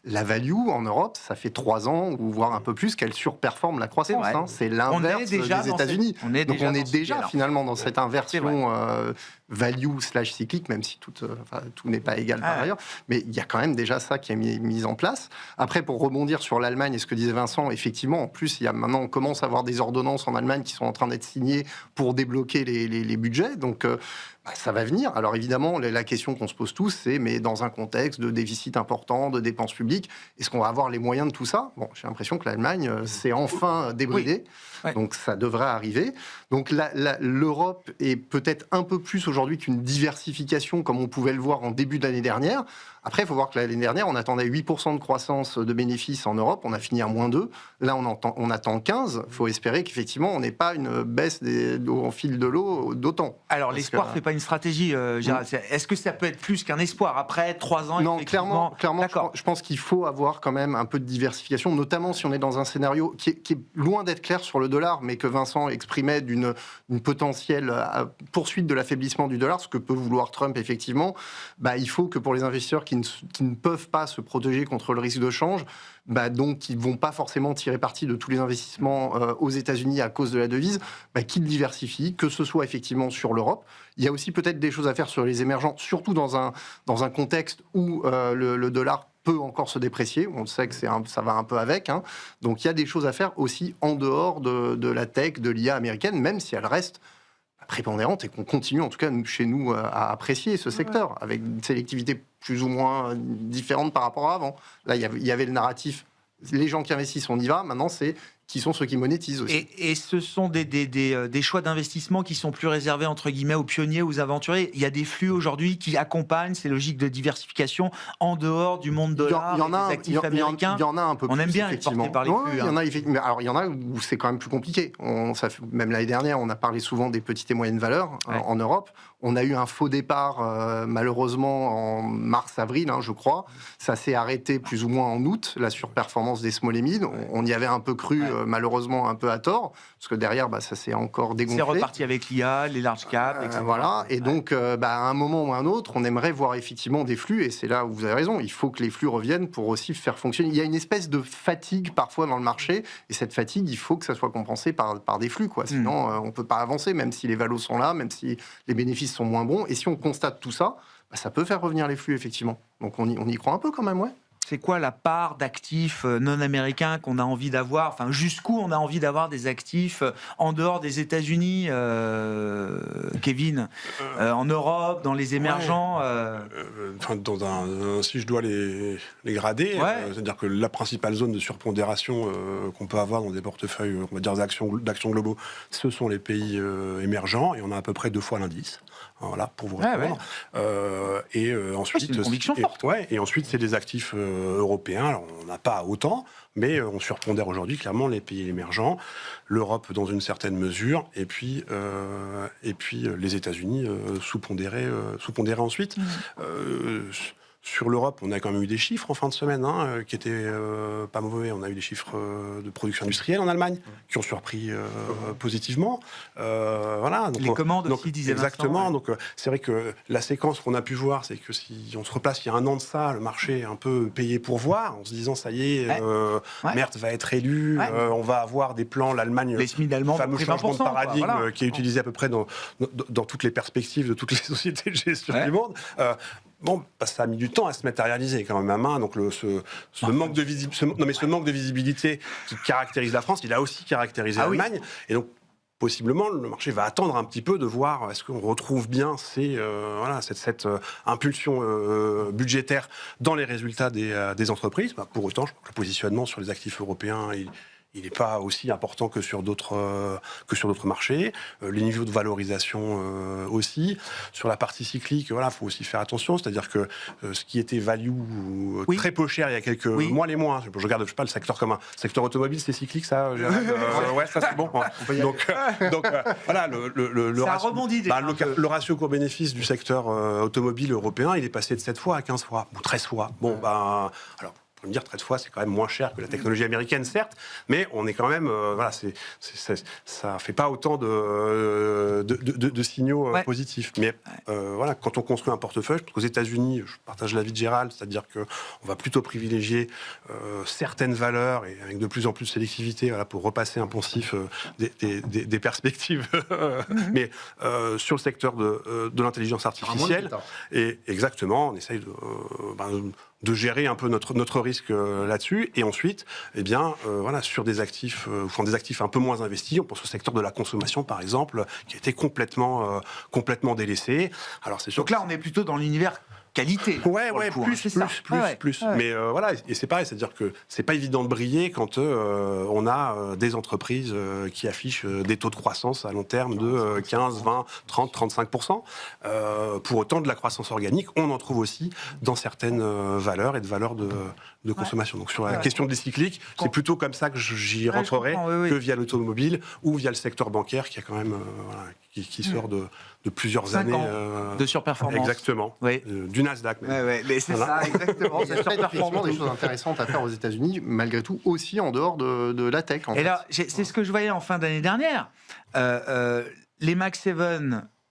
La value en Europe, ça fait 3 ans, ou voire un peu plus, qu'elle surperforme la croissance. C'est l'inverse des États-Unis. Donc on est déjà finalement dans cette inversion value/cyclique, même si tout n'est pas égal par ailleurs. Mais il y a quand même déjà ça qui est mis en place. Après, pour rebondir sur l'Allemagne et ce que disait Vincent, effectivement, en plus, maintenant on commence à avoir des ordonnances en Allemagne qui sont en train d'être signées pour débloquer les budgets. Donc ça va venir. Alors évidemment, la question qu'on se pose tous, c'est mais dans un contexte de déficit important, de dépenses publiques, est-ce qu'on va avoir les moyens de tout ça ? Bon, j'ai l'impression que l'Allemagne s'est enfin débridée, donc ça devrait arriver. Donc l'Europe est peut-être un peu plus aujourd'hui qu'une diversification comme on pouvait le voir en début de l'année dernière. Après, il faut voir que l'année dernière, on attendait 8% de croissance de bénéfices en Europe, on a fini à -2. Là, on attend 15. Il faut espérer qu'effectivement, on n'ait pas une baisse en fil de l'eau d'autant. Alors, l'espoir ne fait pas une stratégie, Gérald. Est-ce que ça peut être plus qu'un espoir après 3 ans? Non, clairement je pense qu'il faut avoir quand même un peu de diversification, notamment si on est dans un scénario qui est loin d'être clair sur le dollar, mais que Vincent exprimait d'une potentielle poursuite de l'affaiblissement du dollar, ce que peut vouloir Trump, effectivement. Il faut que pour les investisseurs qui ne peuvent pas se protéger contre le risque de change, donc ils ne vont pas forcément tirer parti de tous les investissements aux États-Unis à cause de la devise, qu'ils diversifient, que ce soit effectivement sur l'Europe. Il y a aussi peut-être des choses à faire sur les émergents, surtout dans un contexte où le dollar peut encore se déprécier. On sait que ça va un peu avec. Donc il y a des choses à faire aussi en dehors de la tech, de l'IA américaine, même si elle reste prépondérante et qu'on continue, en tout cas chez nous, à apprécier ce secteur, avec une sélectivité plus ou moins différente par rapport à avant. Là, il y avait le narratif, les gens qui investissent, on y va. Maintenant, c'est qui sont ceux qui monétisent aussi. Et ce sont des choix d'investissement qui sont plus réservés, entre guillemets, aux pionniers, aux aventuriers. Il y a des flux aujourd'hui qui accompagnent ces logiques de diversification en dehors du monde dollar, des actifs américains. Il y en a un peu plus, on aime bien être porté par les flux. Il y en a où c'est quand même plus compliqué. Même l'année dernière, on a parlé souvent des petites et moyennes valeurs en Europe. On a eu un faux départ, malheureusement, en mars-avril, je crois. Ça s'est arrêté plus ou moins en août, la surperformance des small et mid. On y avait un peu cru, malheureusement un peu à tort, parce que derrière, ça s'est encore dégonflé. C'est reparti avec l'IA, les large caps, etc. Voilà. Et donc, à un moment ou à un autre, on aimerait voir effectivement des flux, et c'est là où vous avez raison. Il faut que les flux reviennent pour aussi faire fonctionner. Il y a une espèce de fatigue parfois dans le marché, et cette fatigue, il faut que ça soit compensé par des flux, quoi. Sinon, on ne peut pas avancer, même si les valos sont là, même si les bénéfices sont moins bons. Et si on constate tout ça, ça peut faire revenir les flux, effectivement. Donc on y croit un peu quand même, ouais. C'est quoi la part d'actifs non américains qu'on a envie d'avoir ? Enfin, jusqu'où on a envie d'avoir des actifs en dehors des États-Unis, Kevin, en Europe, dans les émergents si je dois les grader, c'est-à-dire que la principale zone de surpondération qu'on peut avoir dans des portefeuilles, on va dire d'actions globaux, ce sont les pays émergents, et on a à peu près 2 fois l'indice. Voilà, pour vous répondre. Et ensuite, c'est une conviction forte. Et ensuite, c'est des actifs européens. Alors, on n'a pas autant, mais on surpondère aujourd'hui clairement les pays émergents, l'Europe dans une certaine mesure, et puis les États-Unis sous-pondérés ensuite. Sur l'Europe, on a quand même eu des chiffres en fin de semaine qui étaient pas mauvais. On a eu des chiffres de production industrielle en Allemagne qui ont surpris positivement. Voilà. Donc, les commandes aussi, disait exactement. Donc c'est vrai que la séquence qu'on a pu voir, c'est que si on se replace il y a 1 an de ça, le marché est un peu payé pour voir, en se disant ça y est, Merz va être élu, on va avoir des plans, l'Allemagne, le fameux changement de paradigme qui est utilisé à peu près dans toutes les perspectives de toutes les sociétés de gestion du monde. Ça a mis du temps à se matérialiser quand même à main. Donc ce manque de visibilité qui caractérise la France, il a aussi caractérisé l'Allemagne. Et donc possiblement, le marché va attendre un petit peu de voir est-ce qu'on retrouve bien cette impulsion budgétaire dans les résultats des entreprises. Pour autant, je crois que le positionnement sur les actifs européens, il n'est pas aussi important que sur d'autres marchés. Les niveaux de valorisation aussi. Sur la partie cyclique, voilà, faut aussi faire attention. C'est-à-dire que ce qui était value très peu cher il y a quelques mois, les mois. Je regarde, je sais pas, le secteur comme un secteur automobile, c'est cyclique, ça. Ouais, ça c'est bon. Donc voilà, le ratio court-bénéfice du secteur automobile européen, il est passé de 7 fois à 15 fois ou 13 fois. Bon, alors. Me dire 13 fois, c'est quand même moins cher que la technologie américaine, certes, mais on est quand même, voilà, ça fait pas autant de signaux positifs. Mais voilà, quand on construit un portefeuille, aux États-Unis, je partage l'avis de Gérald, c'est-à-dire que on va plutôt privilégier certaines valeurs et avec de plus en plus de sélectivité, voilà, pour repasser un poncif des perspectives. Mais sur le secteur de l'intelligence artificielle, et exactement, on essaye de gérer un peu notre risque là-dessus, et ensuite, eh bien, voilà, sur des actifs, des actifs un peu moins investis, on pense au secteur de la consommation, par exemple, qui a été complètement délaissé. Alors, c'est sûr. Donc là, on est plutôt dans l'univers qualité. Plus. Mais voilà, et c'est pareil, c'est-à-dire que c'est pas évident de briller quand on a des entreprises qui affichent des taux de croissance à long terme de 15, 20, 30, 35%. Pour autant, de la croissance organique, on en trouve aussi dans certaines valeurs et de valeurs de consommation. Donc sur la question des cycliques, c'est plutôt comme ça que j'y rentrerai que via l'automobile ou via le secteur bancaire qui a quand même qui sort de plusieurs années de surperformance. Exactement. Du Nasdaq. Mais c'est ça, exactement. Il y a effectivement des choses intéressantes à faire aux États-Unis, malgré tout, aussi en dehors de la tech. Et là, c'est ce que je voyais en fin d'année dernière. Les Mag 7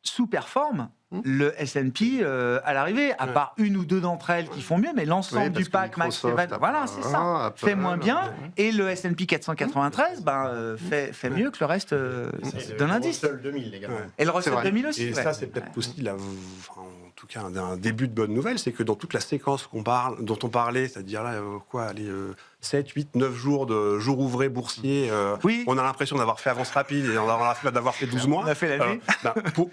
sous-performent le S&P à l'arrivée, à part une ou deux d'entre elles qui font mieux, mais l'ensemble du pack Mag 7, voilà, c'est ça, fait moins bien. Et le S&P 493 fait mieux que le reste de l'indice. Le Russell 2000 également. Et le Russell 2000 aussi. Et ça, c'est peut-être aussi en tout cas un début de bonne nouvelle, c'est que dans toute la séquence dont on parlait, c'est-à-dire là, 7, 8, 9 jours de jours ouvrés boursiers, on a l'impression d'avoir fait avance rapide et d'avoir fait 12 mois. On a fait la nuit.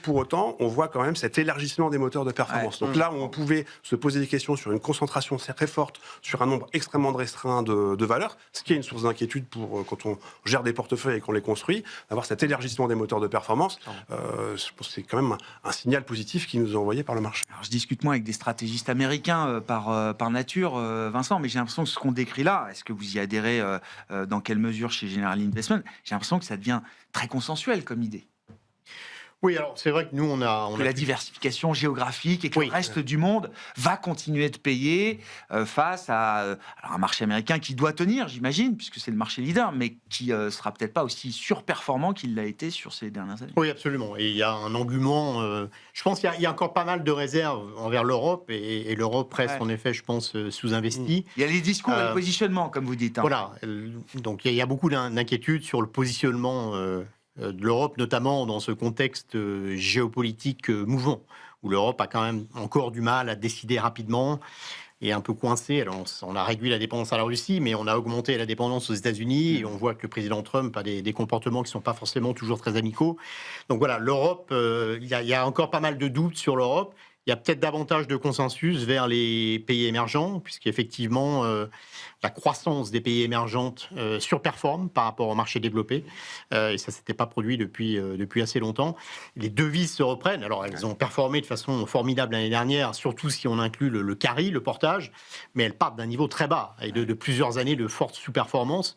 Pour autant, on voit quand même cet élargissement des moteurs de performance. Donc là où on pouvait se poser des questions sur une concentration très forte, sur un nombre extrêmement restreint de valeurs, ce qui est une source d'inquiétude pour quand on gère des portefeuilles et qu'on les construit, d'avoir cet élargissement des moteurs de performance, je pense que c'est quand même un signal positif qui nous est envoyé par le marché. Alors, je discute moi avec des stratégistes américains par nature, Vincent, mais j'ai l'impression que ce qu'on décrit là, est-ce que vous y adhérez dans quelle mesure chez General Investment? J'ai l'impression que ça devient très consensuel comme idée. Oui, alors c'est vrai que nous, on a la diversification géographique et que le reste du monde va continuer de payer face à un marché américain qui doit tenir, j'imagine, puisque c'est le marché leader, mais qui sera peut-être pas aussi surperformant qu'il l'a été sur ces dernières années. Oui, absolument. Et il y a un engouement. Je pense qu'il y a encore pas mal de réserves envers l'Europe, et l'Europe reste en effet, je pense, sous-investie. Il y a les discours et le positionnement, comme vous dites. Voilà. Donc il y a beaucoup d'inquiétudes sur le positionnement de l'Europe, notamment dans ce contexte géopolitique mouvant, où l'Europe a quand même encore du mal à décider rapidement et un peu coincée. Alors, on a réduit la dépendance à la Russie, mais on a augmenté la dépendance aux États-Unis, et on voit que le président Trump a des comportements qui ne sont pas forcément toujours très amicaux. Donc voilà, l'Europe, il y a encore pas mal de doutes sur l'Europe. Il y a peut-être davantage de consensus vers les pays émergents, puisqu'effectivement, la croissance des pays émergents surperforme par rapport au marché développé. Et ça ne s'était pas produit depuis assez longtemps. Les devises se reprennent. Alors, elles ont performé de façon formidable l'année dernière, surtout si on inclut le carry, le portage. Mais elles partent d'un niveau très bas, et de plusieurs années de forte sous-performance.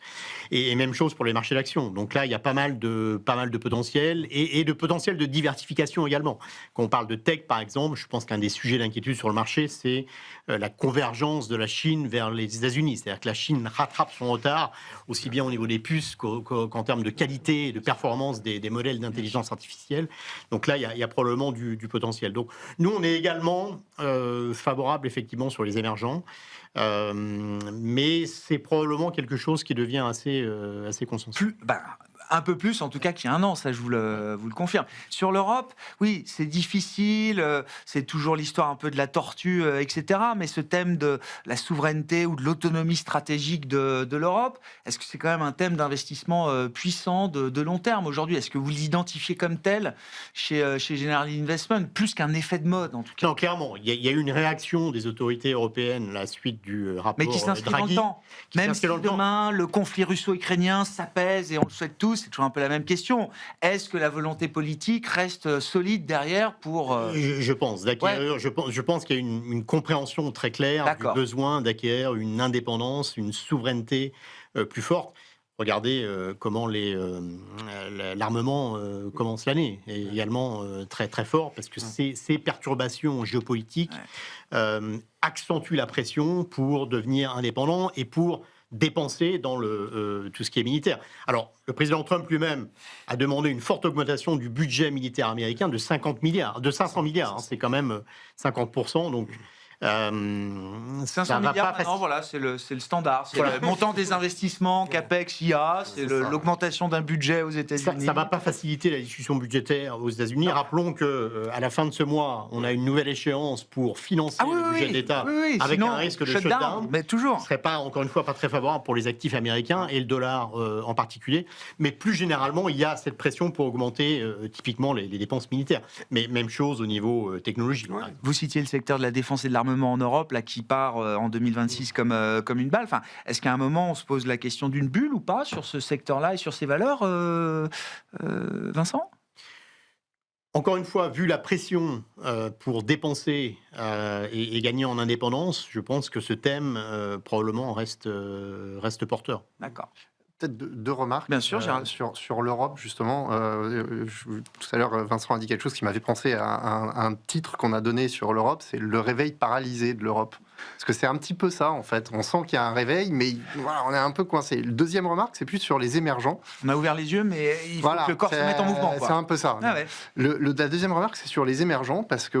Et même chose pour les marchés d'actions. Donc là, il y a pas mal de potentiel, et de potentiel de diversification également. Quand on parle de tech, par exemple, je pense qu'un des sujets d'inquiétude sur le marché, c'est la convergence de la Chine vers les États-Unis. C'est-à-dire que la Chine rattrape son retard, aussi bien au niveau des puces qu'en termes de qualité et de performance des modèles d'intelligence artificielle. Donc là, il y a probablement du potentiel. Donc nous, on est également favorable, effectivement, sur les émergents. Mais c'est probablement quelque chose qui devient assez consensuel. Un peu plus, en tout cas, qu'il y a un an, ça je vous le confirme. Sur l'Europe, oui, c'est difficile, c'est toujours l'histoire un peu de la tortue, etc. Mais ce thème de la souveraineté ou de l'autonomie stratégique de l'Europe, est-ce que c'est quand même un thème d'investissement puissant de long terme aujourd'hui? Est-ce que vous l'identifiez comme tel chez General Investment, plus qu'un effet de mode en tout cas? Non, clairement, il y a eu une réaction des autorités européennes à la suite du rapport Mais qui s'inscrit dans le Draghi. temps. Même si demain, le conflit russo-ukrainien s'apaise, et on le souhaite tous, c'est toujours un peu la même question. Est-ce que la volonté politique reste solide derrière pour... Je pense d'acquérir. Je pense qu'il y a une compréhension très claire du besoin d'acquérir une indépendance, une souveraineté plus forte. Regardez comment l'armement commence l'année, et également très très fort, parce que ces perturbations géopolitiques accentuent la pression pour devenir indépendant et pour dépenser dans tout ce qui est militaire. Alors, le président Trump lui-même a demandé une forte augmentation du budget militaire américain de 500 milliards, hein, c'est quand même 50%, donc... 500 milliards, non, voilà, c'est le standard. C'est le montant des investissements, CAPEX, IA, c'est l'augmentation d'un budget aux États-Unis. Ça ne va pas faciliter la discussion budgétaire aux États-Unis. Rappelons qu'à la fin de ce mois, on a une nouvelle échéance pour financer le budget de l'État avec un risque de shutdown. Mais toujours. Ce ne serait pas, encore une fois, pas très favorable pour les actifs américains et le dollar en particulier. Mais plus généralement, il y a cette pression pour augmenter typiquement les dépenses militaires. Mais même chose au niveau technologique. Vous citiez le secteur de la défense et de l'armement en Europe, là, qui part en 2026 comme une balle. Enfin, est-ce qu'à un moment, on se pose la question d'une bulle ou pas sur ce secteur-là et sur ces valeurs, Vincent ? Encore une fois, vu la pression pour dépenser et gagner en indépendance, je pense que ce thème probablement reste porteur. D'accord. Peut-être deux remarques. Bien sûr, sur l'Europe, justement. Tout à l'heure, Vincent a dit quelque chose qui m'avait pensé à un titre qu'on a donné sur l'Europe, c'est le réveil paralysé de l'Europe. Parce que c'est un petit peu ça, en fait. On sent qu'il y a un réveil, mais voilà, on est un peu coincé. Le deuxième remarque, c'est plus sur les émergents. On a ouvert les yeux, mais il faut que le corps se mette en mouvement. C'est un peu ça. Ah ouais. La deuxième remarque, c'est sur les émergents, parce que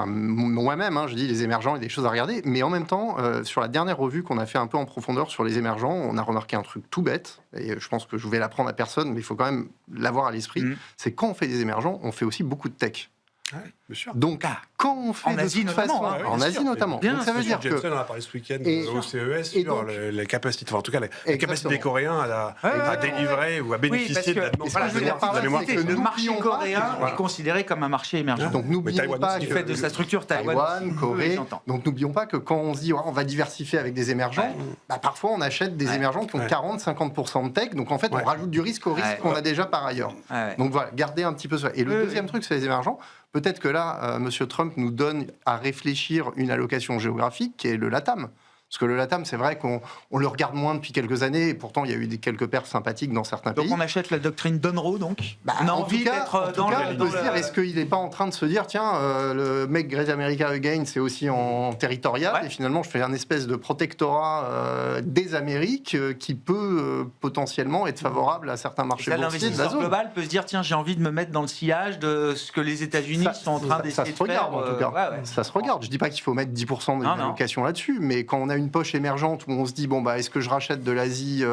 moi-même, je dis les émergents, il y a des choses à regarder, mais en même temps, sur la dernière revue qu'on a fait un peu en profondeur sur les émergents, on a remarqué un truc tout bête, et je pense que je vais l'apprendre à personne, mais il faut quand même l'avoir à l'esprit, c'est quand on fait des émergents, on fait aussi beaucoup de tech. Ouais, bien sûr. Donc, quand on fait en Asie notamment, en Asie notamment, donc ça veut dire que Jensen en a parlé ce week-end au CES sur les capacités, enfin, en tout cas les capacités des Coréens à délivrer ou à bénéficier de la demande. Voilà, je veux dire par là, le marché coréen est considéré comme un marché émergent. Donc n'oublions pas du fait de sa structure Taïwan, Corée. Donc n'oublions pas que quand on se dit on va diversifier avec des émergents, parfois on achète des émergents qui ont 40-50% de tech. Donc en fait, on rajoute du risque au risque qu'on a déjà par ailleurs. Donc voilà, gardez un petit peu ça. Et le deuxième truc, c'est les émergents. Peut-être que là, M. Trump nous donne à réfléchir une allocation géographique qui est le LATAM. Parce que le LATAM, c'est vrai qu'on le regarde moins depuis quelques années, et pourtant il y a eu quelques perfs sympathiques dans certains pays. Donc on achète la doctrine Donroe, donc on a envie d'être dans le... On peut se dire, est-ce qu'il n'est pas en train de se dire, tiens, le Make Great America Again, c'est aussi en territorial, et finalement je fais un espèce de protectorat des Amériques qui peut potentiellement être favorable à certains marchés boursiers de la zone. L'investisseur global peut se dire, tiens, j'ai envie de me mettre dans le sillage de ce que les États-Unis sont en train d'essayer de faire. Ça se regarde, en tout cas. Ça se regarde. Je ne dis pas qu'il faut mettre 10% de l'allocation là-dessus, mais quand on a une poche émergente où on se dit est-ce que je rachète de l'Asie,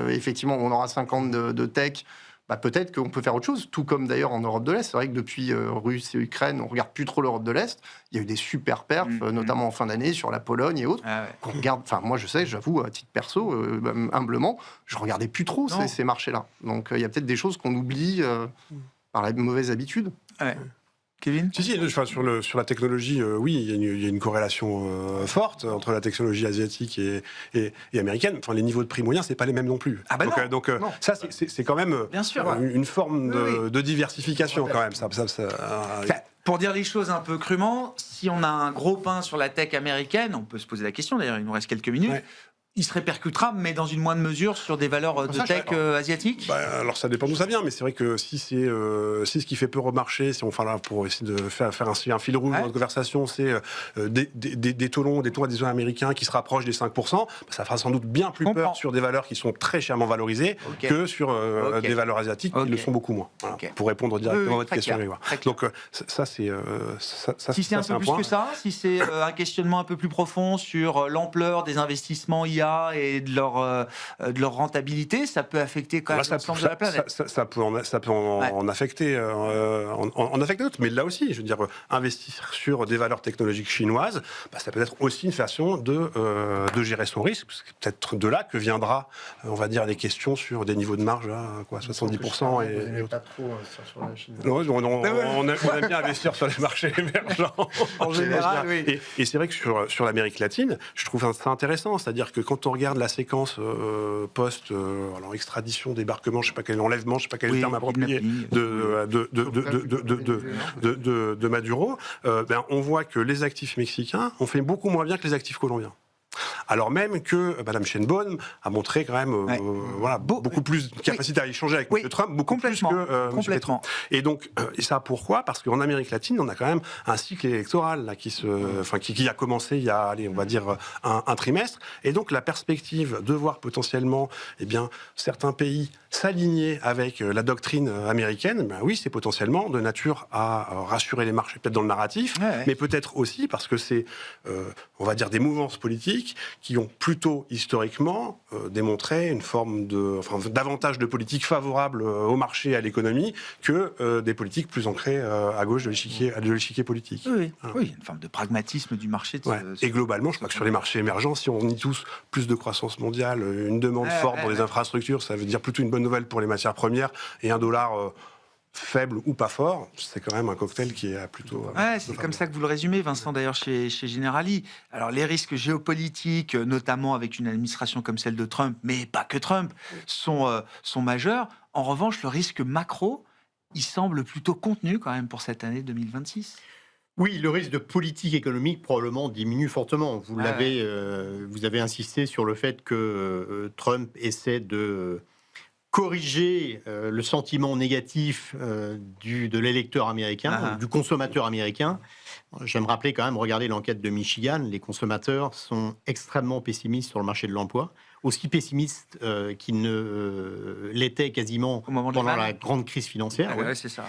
effectivement on aura 50 de tech, peut-être qu'on peut faire autre chose, tout comme d'ailleurs en Europe de l'Est. C'est vrai que depuis Russie et Ukraine, on regarde plus trop l'Europe de l'Est. Il y a eu des super perfs, notamment en fin d'année sur la Pologne et autres. Qu'on regarde. Enfin, moi je sais, j'avoue à titre perso, humblement, je regardais plus trop ces marchés-là. Donc il y a peut-être des choses qu'on oublie par la mauvaise habitude. Kevin ? Si, sur la technologie, oui, il y a une corrélation forte entre la technologie asiatique et américaine. Enfin, les niveaux de prix moyens, c'est pas les mêmes non plus. Donc ça, c'est quand même une forme de diversification quand même. Pour dire les choses un peu crûment, si on a un gros pain sur la tech américaine, on peut se poser la question, d'ailleurs il nous reste quelques minutes, il se répercutera, mais dans une moindre mesure, sur des valeurs de tech asiatiques ? Alors ça dépend d'où ça vient, mais c'est vrai que si c'est ce qui fait peu remarcher, si on pour essayer de faire un fil rouge dans notre conversation, c'est des taux additionnels américains qui se rapprochent des 5%, ça fera sans doute bien plus peur sur des valeurs qui sont très chèrement valorisées que sur des valeurs asiatiques qui le sont beaucoup moins. Voilà, pour répondre directement à votre question. Donc ça, c'est... si c'est un peu plus que ça, si c'est un questionnement un peu plus profond sur l'ampleur des investissements IA l'IA et de leur rentabilité, ça peut affecter quand même l'ensemble de la planète. Ça peut en affecter d'autres, mais là aussi, je veux dire, investir sur des valeurs technologiques chinoises, ça peut être aussi une façon de gérer son risque. C'est peut-être de là que viendra, on va dire, les questions sur des niveaux de marge à 70%. Et pas trop sur la Chine. Non, on aime bien investir sur les marchés émergents. En général, oui. Et c'est vrai que sur l'Amérique latine, je trouve ça intéressant. C'est-à-dire que quand on regarde la séquence extradition, débarquement, je sais pas quel enlèvement, je sais pas quel est le terme approprié de Maduro, on voit que les actifs mexicains ont fait beaucoup moins bien que les actifs colombiens. Alors même que Mme Sheinbaum a montré quand même beaucoup plus de capacité à échanger avec M. Trump, beaucoup plus que M. Petro. Et donc, et ça pourquoi ? Parce qu'en Amérique latine, on a quand même un cycle électoral là, qui a commencé il y a, on va dire, un trimestre. Et donc, la perspective de voir potentiellement certains pays s'aligner avec la doctrine américaine, oui, c'est potentiellement de nature à rassurer les marchés, peut-être dans le narratif, mais peut-être aussi parce que c'est, on va dire, des mouvances politiques qui ont plutôt historiquement démontré une forme davantage de politiques favorables au marché et à l'économie que des politiques plus ancrées à gauche de l'échiquier politique. Oui, voilà. Oui, une forme de pragmatisme du marché. Et globalement, je crois que sur les marchés émergents, si on nie tous plus de croissance mondiale, une demande forte dans les infrastructures, ça veut dire plutôt une bonne nouvelle pour les matières premières et un dollar faible ou pas fort, c'est quand même un cocktail qui est plutôt... c'est comme ça que vous le résumez, Vincent, d'ailleurs, chez Generali. Alors, les risques géopolitiques, notamment avec une administration comme celle de Trump, mais pas que Trump, sont majeurs. En revanche, le risque macro, il semble plutôt contenu quand même pour cette année 2026. Oui, le risque de politique économique probablement diminue fortement. Vous avez insisté sur le fait que Trump essaie de corriger le sentiment négatif de l'électeur américain, du consommateur américain. J'aime rappeler quand même, regardez l'enquête de Michigan, les consommateurs sont extrêmement pessimistes sur le marché de l'emploi, aussi pessimistes qu'ils ne l'étaient quasiment pendant la grande crise financière. C'est ça.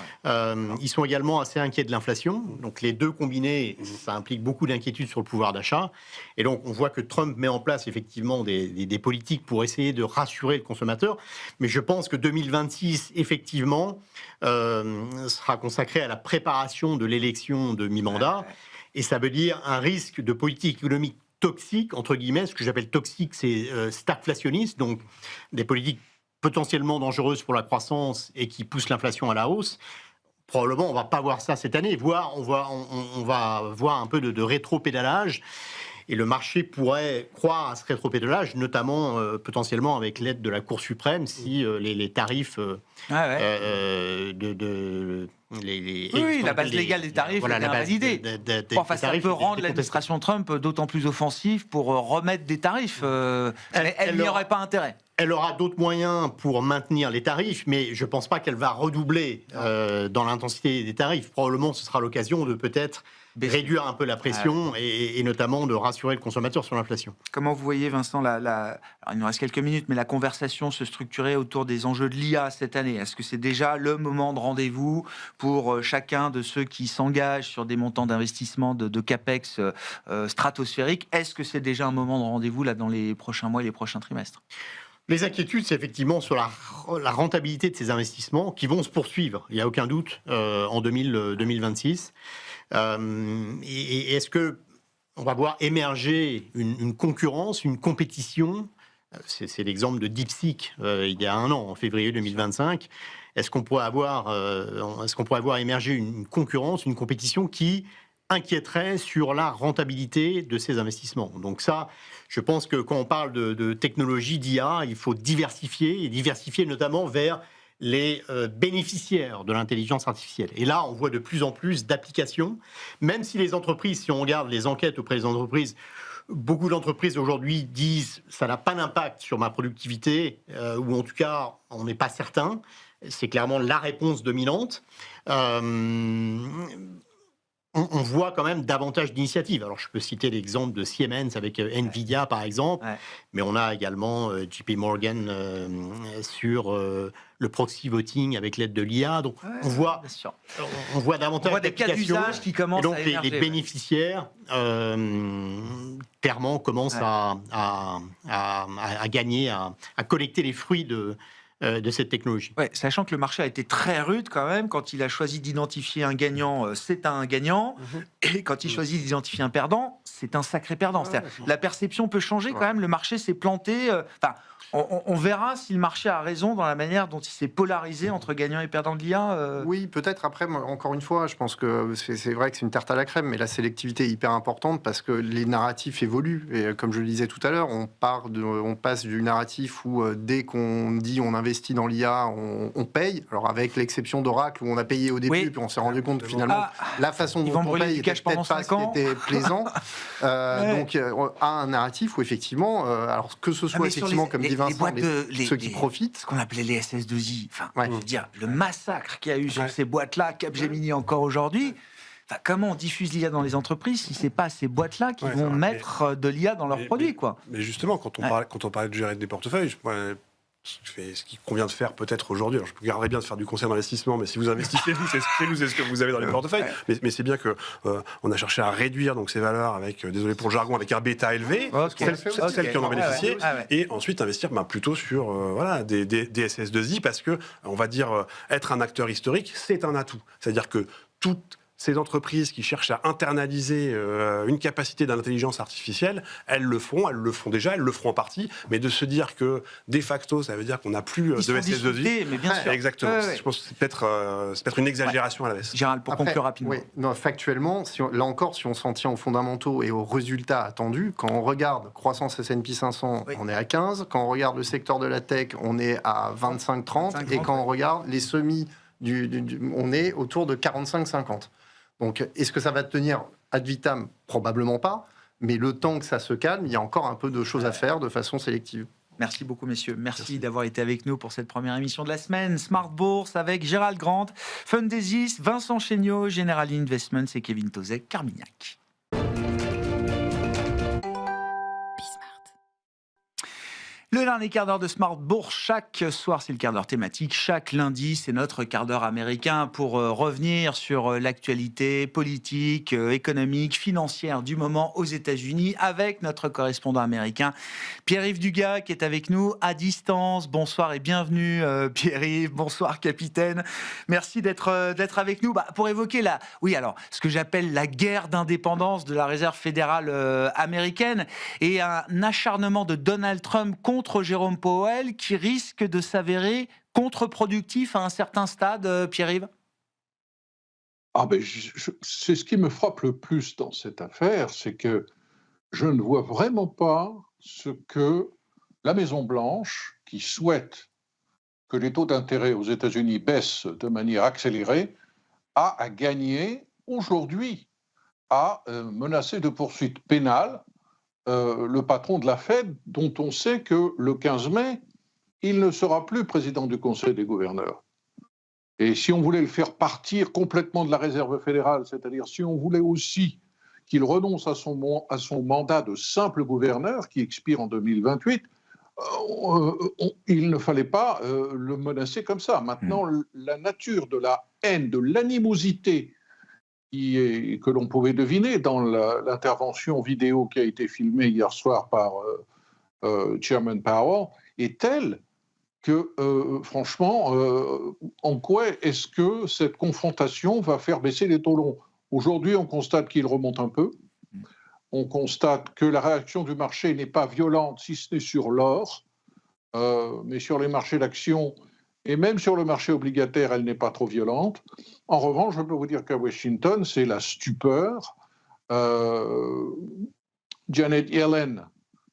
Ils sont également assez inquiets de l'inflation. Donc les deux combinés, ça implique beaucoup d'inquiétudes sur le pouvoir d'achat. Et donc on voit que Trump met en place effectivement des politiques pour essayer de rassurer le consommateur. Mais je pense que 2026, effectivement, sera consacré à la préparation de l'élection de mi-mandat. Et ça veut dire un risque de politique économique toxique, entre guillemets. Ce que j'appelle toxique, c'est stagflationniste, donc des politiques potentiellement dangereuses pour la croissance et qui poussent l'inflation à la hausse. Probablement, on ne va pas voir ça cette année, voire on va voir un peu de rétro-pédalage. Et le marché pourrait croire à ce rétro-pédalage, notamment potentiellement avec l'aide de la Cour suprême, si les tarifs la base légale des tarifs est invalidée. Ça peut rendre l'administration Trump d'autant plus offensive pour remettre des tarifs. Elle n'y aurait pas intérêt. Elle aura d'autres moyens pour maintenir les tarifs, mais je ne pense pas qu'elle va redoubler dans l'intensité des tarifs. Probablement, ce sera l'occasion de peut-être réduire un peu la pression et notamment de rassurer le consommateur sur l'inflation. Comment vous voyez, Vincent, alors, il nous reste quelques minutes, mais la conversation se structurer autour des enjeux de l'IA cette année? Est-ce que c'est déjà le moment de rendez-vous pour chacun de ceux qui s'engagent sur des montants d'investissement de CAPEX stratosphériques? Est-ce que c'est déjà un moment de rendez-vous là, dans les prochains mois et les prochains trimestres? Les inquiétudes, c'est effectivement sur la rentabilité de ces investissements qui vont se poursuivre, il n'y a aucun doute, en 2026. Et est-ce qu'on va voir émerger une concurrence, une compétition? C'est l'exemple de DeepSeek il y a un an, en février 2025. Est-ce qu'on pourrait avoir émergé une concurrence, une compétition qui inquiéterait sur la rentabilité de ces investissements? Donc ça, je pense que quand on parle de technologie, d'IA, il faut diversifier, et diversifier notamment vers les bénéficiaires de l'intelligence artificielle. Et là, on voit de plus en plus d'applications, même si les entreprises, si on regarde les enquêtes auprès des entreprises, beaucoup d'entreprises aujourd'hui disent « ça n'a pas d'impact sur ma productivité », ou en tout cas, on n'est pas certain. C'est clairement la réponse dominante. on voit quand même davantage d'initiatives. Alors, je peux citer l'exemple de Siemens avec Nvidia, par exemple, mais on a également JP Morgan sur le proxy voting avec l'aide de l'IA. Donc, on voit davantage des cas d'usage qui commencent et donc, à émerger. les bénéficiaires, clairement, commencent à gagner, à collecter les fruits de cette technologie. Ouais, sachant que le marché a été très rude quand même, quand il a choisi d'identifier un gagnant, c'est un gagnant, et quand il choisit d'identifier un perdant, c'est un sacré perdant. C'est-à-dire, la perception peut changer quand même, le marché s'est planté, on verra si le marché a raison dans la manière dont il s'est polarisé entre gagnants et perdants de l'IA. Oui, peut-être. Après, encore une fois, je pense que c'est vrai que c'est une tarte à la crème, mais la sélectivité est hyper importante parce que les narratifs évoluent. Et comme je le disais tout à l'heure, on passe du narratif où dès qu'on dit on investit dans l'IA, on paye. Alors avec l'exception d'Oracle où on a payé au début, puis on s'est rendu compte que finalement la façon dont on paye était peut-être pas ce qui était plaisant. Donc à un narratif où effectivement, alors que ce soit effectivement comme dit Vincent, ceux qui profitent, ce qu'on appelait les SS2I. Je veux dire, le massacre qu'il y a eu sur ces boîtes-là, Capgemini encore aujourd'hui. Comment on diffuse l'IA dans les entreprises si c'est pas ces boîtes-là qui vont mettre de l'IA dans leurs produits, quoi. Mais justement, quand on parlait de gérer des portefeuilles, ce qui convient de faire peut-être aujourd'hui, alors je garderais bien de faire du conseil d'investissement, mais si vous investissez, c'est ce que vous avez dans les portefeuilles. Mais c'est bien que on a cherché à réduire donc ces valeurs avec, désolé pour le jargon, avec un bêta élevé, celles qui en ont bénéficié, et ensuite investir plutôt sur des SS2I, parce que on va dire être un acteur historique, c'est un atout. C'est-à-dire que toutes ces entreprises qui cherchent à internaliser une capacité d'intelligence artificielle, elles le font déjà, elles le feront en partie, mais de se dire que de facto, ça veut dire qu'on n'a plus de SS2I. Mais bien sûr. Exactement. Je pense que c'est peut-être une exagération à la baisse. Gérald, pour conclure rapidement. Oui, non, factuellement, là encore, si on s'en tient aux fondamentaux et aux résultats attendus, quand on regarde croissance S&P 500, on est à 15, quand on regarde le secteur de la tech, on est à 25-30, et quand on regarde les semis, on est autour de 45-50. Donc, est-ce que ça va tenir ad vitam? Probablement pas. Mais le temps que ça se calme, il y a encore un peu de choses à faire de façon sélective. Merci beaucoup, messieurs. Merci d'avoir été avec nous pour cette première émission de la semaine. Smart Bourse avec Gérald Grant, Fundesis, Vincent Chéniaud, General Investments et Kevin Tozek, Carmignac. Le dernier quart d'heure de Smart Bourse, chaque soir c'est le quart d'heure thématique, chaque lundi c'est notre quart d'heure américain pour revenir sur l'actualité politique, économique, financière du moment aux États-Unis avec notre correspondant américain Pierre-Yves Dugas qui est avec nous à distance. Bonsoir et bienvenue Pierre-Yves, bonsoir capitaine. Merci d'être avec nous pour évoquer ce que j'appelle la guerre d'indépendance de la Réserve fédérale américaine et un acharnement de Donald Trump contre Jérôme Powell qui risque de s'avérer contre-productif à un certain stade, Pierre-Yves? C'est ce qui me frappe le plus dans cette affaire, c'est que je ne vois vraiment pas ce que la Maison-Blanche, qui souhaite que les taux d'intérêt aux États-Unis baissent de manière accélérée, a à gagner aujourd'hui à menacer de poursuites pénales le patron de la Fed, dont on sait que le 15 mai, il ne sera plus président du Conseil des gouverneurs. Et si on voulait le faire partir complètement de la Réserve fédérale, c'est-à-dire si on voulait aussi qu'il renonce à son mandat de simple gouverneur, qui expire en 2028, il ne fallait pas le menacer comme ça. Maintenant, la nature de la haine, de l'animosité que l'on pouvait deviner dans l'intervention vidéo qui a été filmée hier soir par Chairman Powell est telle que, franchement, en quoi est-ce que cette confrontation va faire baisser les taux longs? Aujourd'hui, on constate qu'il remonte un peu. On constate que la réaction du marché n'est pas violente, si ce n'est sur l'or, mais sur les marchés d'actions et même sur le marché obligataire, elle n'est pas trop violente. En revanche, je peux vous dire qu'à Washington, c'est la stupeur. Janet Yellen,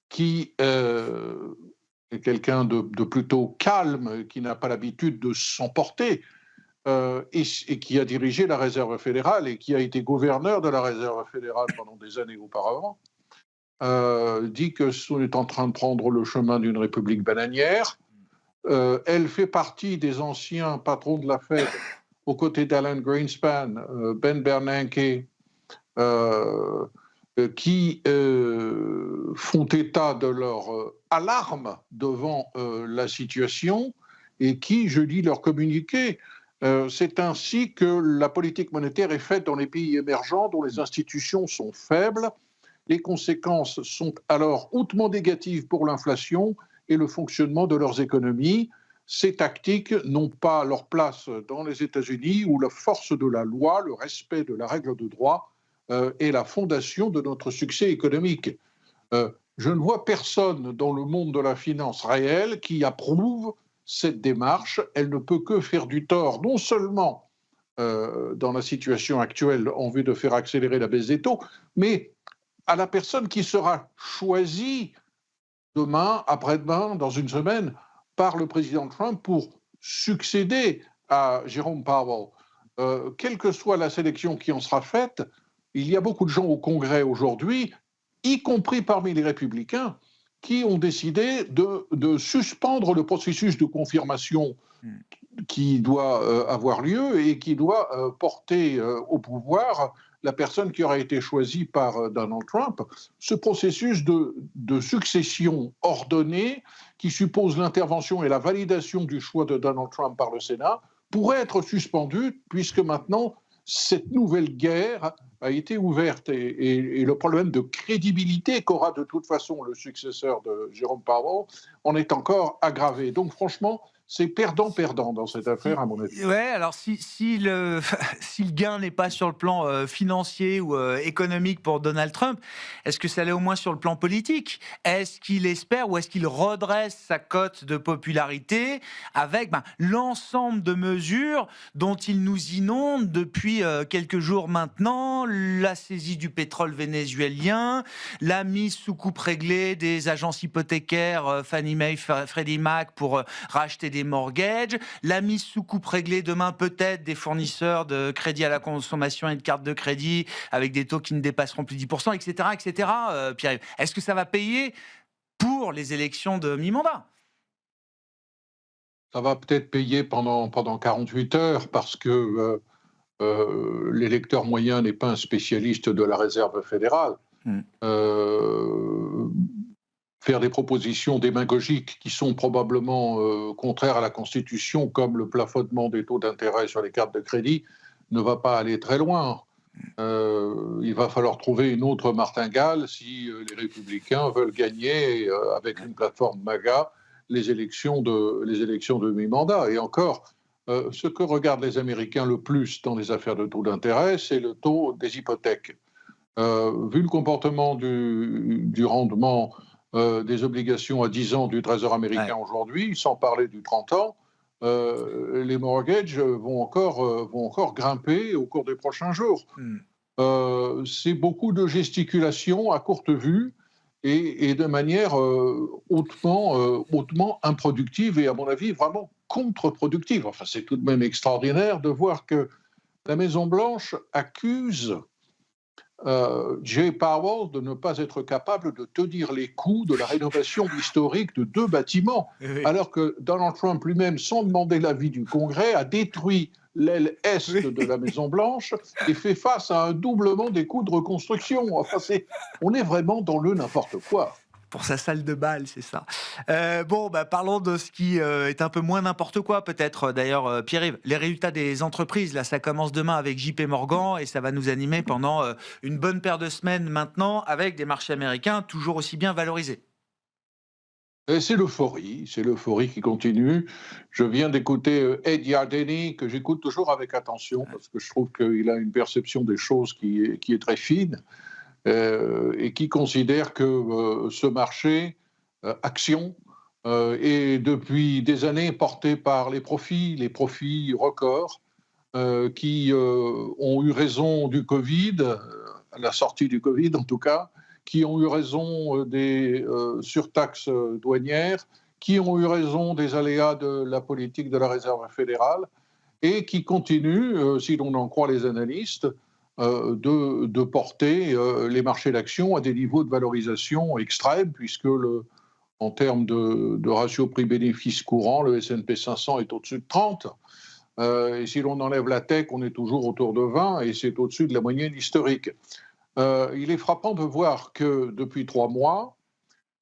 qui est quelqu'un de plutôt calme, qui n'a pas l'habitude de s'emporter, et qui a dirigé la Réserve fédérale et qui a été gouverneur de la Réserve fédérale pendant des années auparavant, dit que on est en train de prendre le chemin d'une république bananière. Elle fait partie des anciens patrons de la Fed, aux côtés d'Alan Greenspan, Ben Bernanke qui font état de leur alarme devant la situation et qui, je lis leur communiqué, c'est ainsi que la politique monétaire est faite dans les pays émergents dont les institutions sont faibles. Les conséquences sont alors hautement négatives pour l'inflation et le fonctionnement de leurs économies. Ces tactiques n'ont pas leur place dans les États-Unis où la force de la loi, le respect de la règle de droit est la fondation de notre succès économique. Je ne vois personne dans le monde de la finance réelle qui approuve cette démarche. Elle ne peut que faire du tort, non seulement dans la situation actuelle en vue de faire accélérer la baisse des taux, mais à la personne qui sera choisie demain, après-demain, dans une semaine, par le président Trump pour succéder à Jérôme Powell. Quelle que soit la sélection qui en sera faite, il y a beaucoup de gens au Congrès aujourd'hui, y compris parmi les républicains, qui ont décidé de suspendre le processus de confirmation qui doit avoir lieu et qui doit porter au pouvoir la personne qui aura été choisie par Donald Trump. Ce processus de succession ordonnée, qui suppose l'intervention et la validation du choix de Donald Trump par le Sénat, pourrait être suspendu, puisque maintenant, cette nouvelle guerre a été ouverte et le problème de crédibilité qu'aura de toute façon le successeur de Jérôme Powell en est encore aggravé. Donc franchement, c'est perdant-perdant dans cette affaire, à mon avis. Ouais, alors si le gain n'est pas sur le plan financier ou économique pour Donald Trump, est-ce que ça l'est au moins sur le plan politique ? Est-ce qu'il espère ou est-ce qu'il redresse sa cote de popularité avec l'ensemble de mesures dont il nous inonde depuis quelques jours maintenant, la saisie du pétrole vénézuélien, la mise sous coupe réglée des agences hypothécaires Fannie Mae, Freddie Mac pour racheter des mortgages, la mise sous coupe réglée demain peut-être des fournisseurs de crédit à la consommation et de cartes de crédit avec des taux qui ne dépasseront plus 10%, etc. etc. Pierre, est-ce que ça va payer pour les élections de mi-mandat ? Ça va peut-être payer pendant 48 heures parce que l'électeur moyen n'est pas un spécialiste de la réserve fédérale. Faire des propositions démagogiques qui sont probablement contraires à la Constitution, comme le plafonnement des taux d'intérêt sur les cartes de crédit, ne va pas aller très loin. Il va falloir trouver une autre martingale si les Républicains veulent gagner avec une plateforme MAGA les élections de mi-mandat. Et encore, ce que regardent les Américains le plus dans les affaires de taux d'intérêt, c'est le taux des hypothèques. Vu le comportement du rendement des obligations à 10 ans du Trésor américain aujourd'hui, sans parler du 30 ans, les mortgages vont encore grimper au cours des prochains jours. C'est beaucoup de gesticulation à courte vue et de manière hautement improductive et, à mon avis, vraiment contre-productive. Enfin, c'est tout de même extraordinaire de voir que la Maison-Blanche accuse Jay Powell de ne pas être capable de tenir les coûts de la rénovation historique de 2 bâtiments, alors que Donald Trump lui-même, sans demander l'avis du Congrès, a détruit l'aile est de la Maison-Blanche et fait face à un doublement des coûts de reconstruction. Enfin, on est vraiment dans le n'importe quoi. Pour sa salle de bal, c'est ça. Parlons de ce qui est un peu moins n'importe quoi, peut-être. D'ailleurs, Pierre-Yves, les résultats des entreprises, là, ça commence demain avec JP Morgan et ça va nous animer pendant une bonne paire de semaines maintenant avec des marchés américains toujours aussi bien valorisés. Et c'est l'euphorie qui continue. Je viens d'écouter Ed Yardeni, que j'écoute toujours avec attention parce que je trouve qu'il a une perception des choses qui est très fine. Et qui considère que ce marché action est depuis des années porté par les profits records qui ont eu raison du Covid, à la sortie du Covid en tout cas, qui ont eu raison des surtaxes douanières, qui ont eu raison des aléas de la politique de la Réserve fédérale et qui continuent, si l'on en croit les analystes, de porter les marchés d'actions à des niveaux de valorisation extrêmes, puisque en termes de ratio prix-bénéfice courant, le S&P 500 est au-dessus de 30. Et si l'on enlève la tech, on est toujours autour de 20, et c'est au-dessus de la moyenne historique. il est frappant de voir que depuis 3 mois,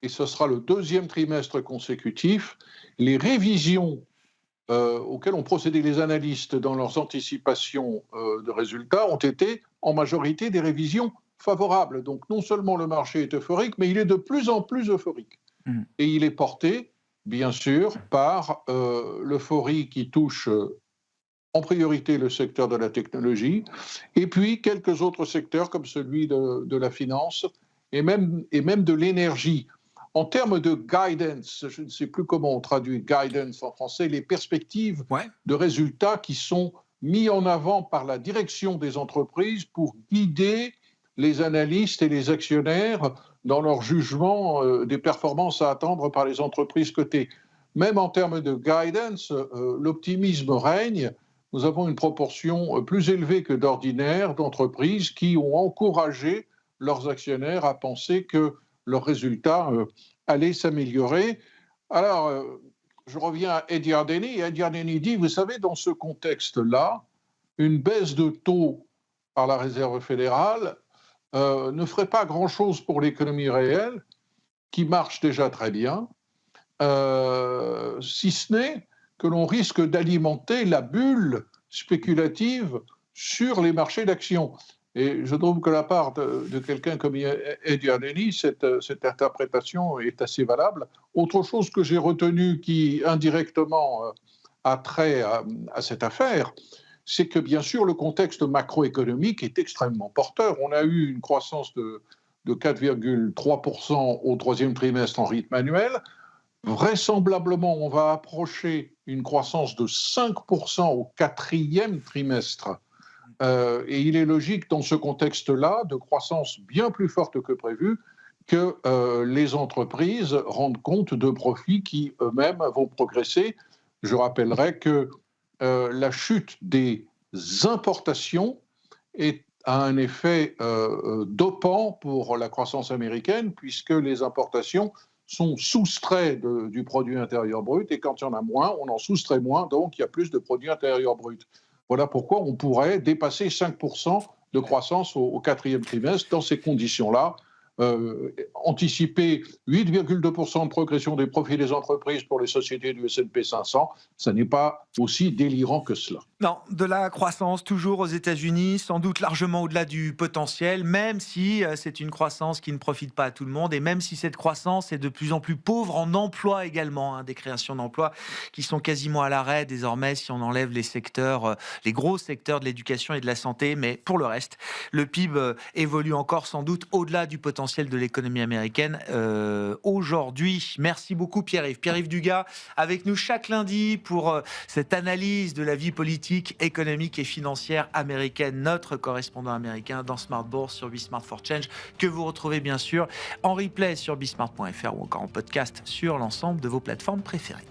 et ce sera le 2e trimestre consécutif, les révisions auxquelles ont procédé les analystes dans leurs anticipations de résultats ont été en majorité des révisions favorables. Donc non seulement le marché est euphorique, mais il est de plus en plus euphorique. Et il est porté, bien sûr, par l'euphorie qui touche en priorité le secteur de la technologie, et puis quelques autres secteurs comme celui de la finance et même de l'énergie. En termes de guidance, je ne sais plus comment on traduit guidance en français, les perspectives de résultats qui sont mis en avant par la direction des entreprises pour guider les analystes et les actionnaires dans leur jugement des performances à attendre par les entreprises cotées. Même en termes de guidance, l'optimisme règne. Nous avons une proportion plus élevée que d'ordinaire d'entreprises qui ont encouragé leurs actionnaires à penser que leurs résultats allaient s'améliorer. Alors, je reviens à Ed Yardeni. Ed Yardeni dit, vous savez, dans ce contexte-là, une baisse de taux par la Réserve fédérale ne ferait pas grand-chose pour l'économie réelle, qui marche déjà très bien, si ce n'est que l'on risque d'alimenter la bulle spéculative sur les marchés d'actions. Et je trouve que de la part de quelqu'un comme Ed Yardeni, cette interprétation est assez valable. Autre chose que j'ai retenue qui indirectement a trait à cette affaire, c'est que bien sûr le contexte macroéconomique est extrêmement porteur. On a eu une croissance de 4,3% au 3e trimestre en rythme annuel. Vraisemblablement, on va approcher une croissance de 5% au 4e trimestre. Et il est logique, dans ce contexte-là, de croissance bien plus forte que prévu, que les entreprises rendent compte de profits qui eux-mêmes vont progresser. Je rappellerai que la chute des importations a un effet dopant pour la croissance américaine, puisque les importations sont soustraits du produit intérieur brut, et quand il y en a moins, on en soustrait moins, donc il y a plus de produit intérieur brut. Voilà pourquoi on pourrait dépasser 5% de croissance au 4e trimestre. Dans ces conditions-là, anticiper 8,2% de progression des profits des entreprises pour les sociétés du S&P 500, ça n'est pas aussi délirant que cela. Non, de la croissance toujours aux États-Unis, sans doute largement au-delà du potentiel, même si c'est une croissance qui ne profite pas à tout le monde, et même si cette croissance est de plus en plus pauvre en emploi également, des créations d'emplois qui sont quasiment à l'arrêt désormais si on enlève les secteurs, les gros secteurs de l'éducation et de la santé, mais pour le reste, le PIB évolue encore sans doute au-delà du potentiel de l'économie américaine aujourd'hui. Merci beaucoup Pierre-Yves. Pierre-Yves Dugas avec nous chaque lundi pour cette analyse de la vie politique, économique et financière américaine, notre correspondant américain dans Smart Bourse sur Bismart for Change, que vous retrouvez bien sûr en replay sur bismart.fr ou encore en podcast sur l'ensemble de vos plateformes préférées.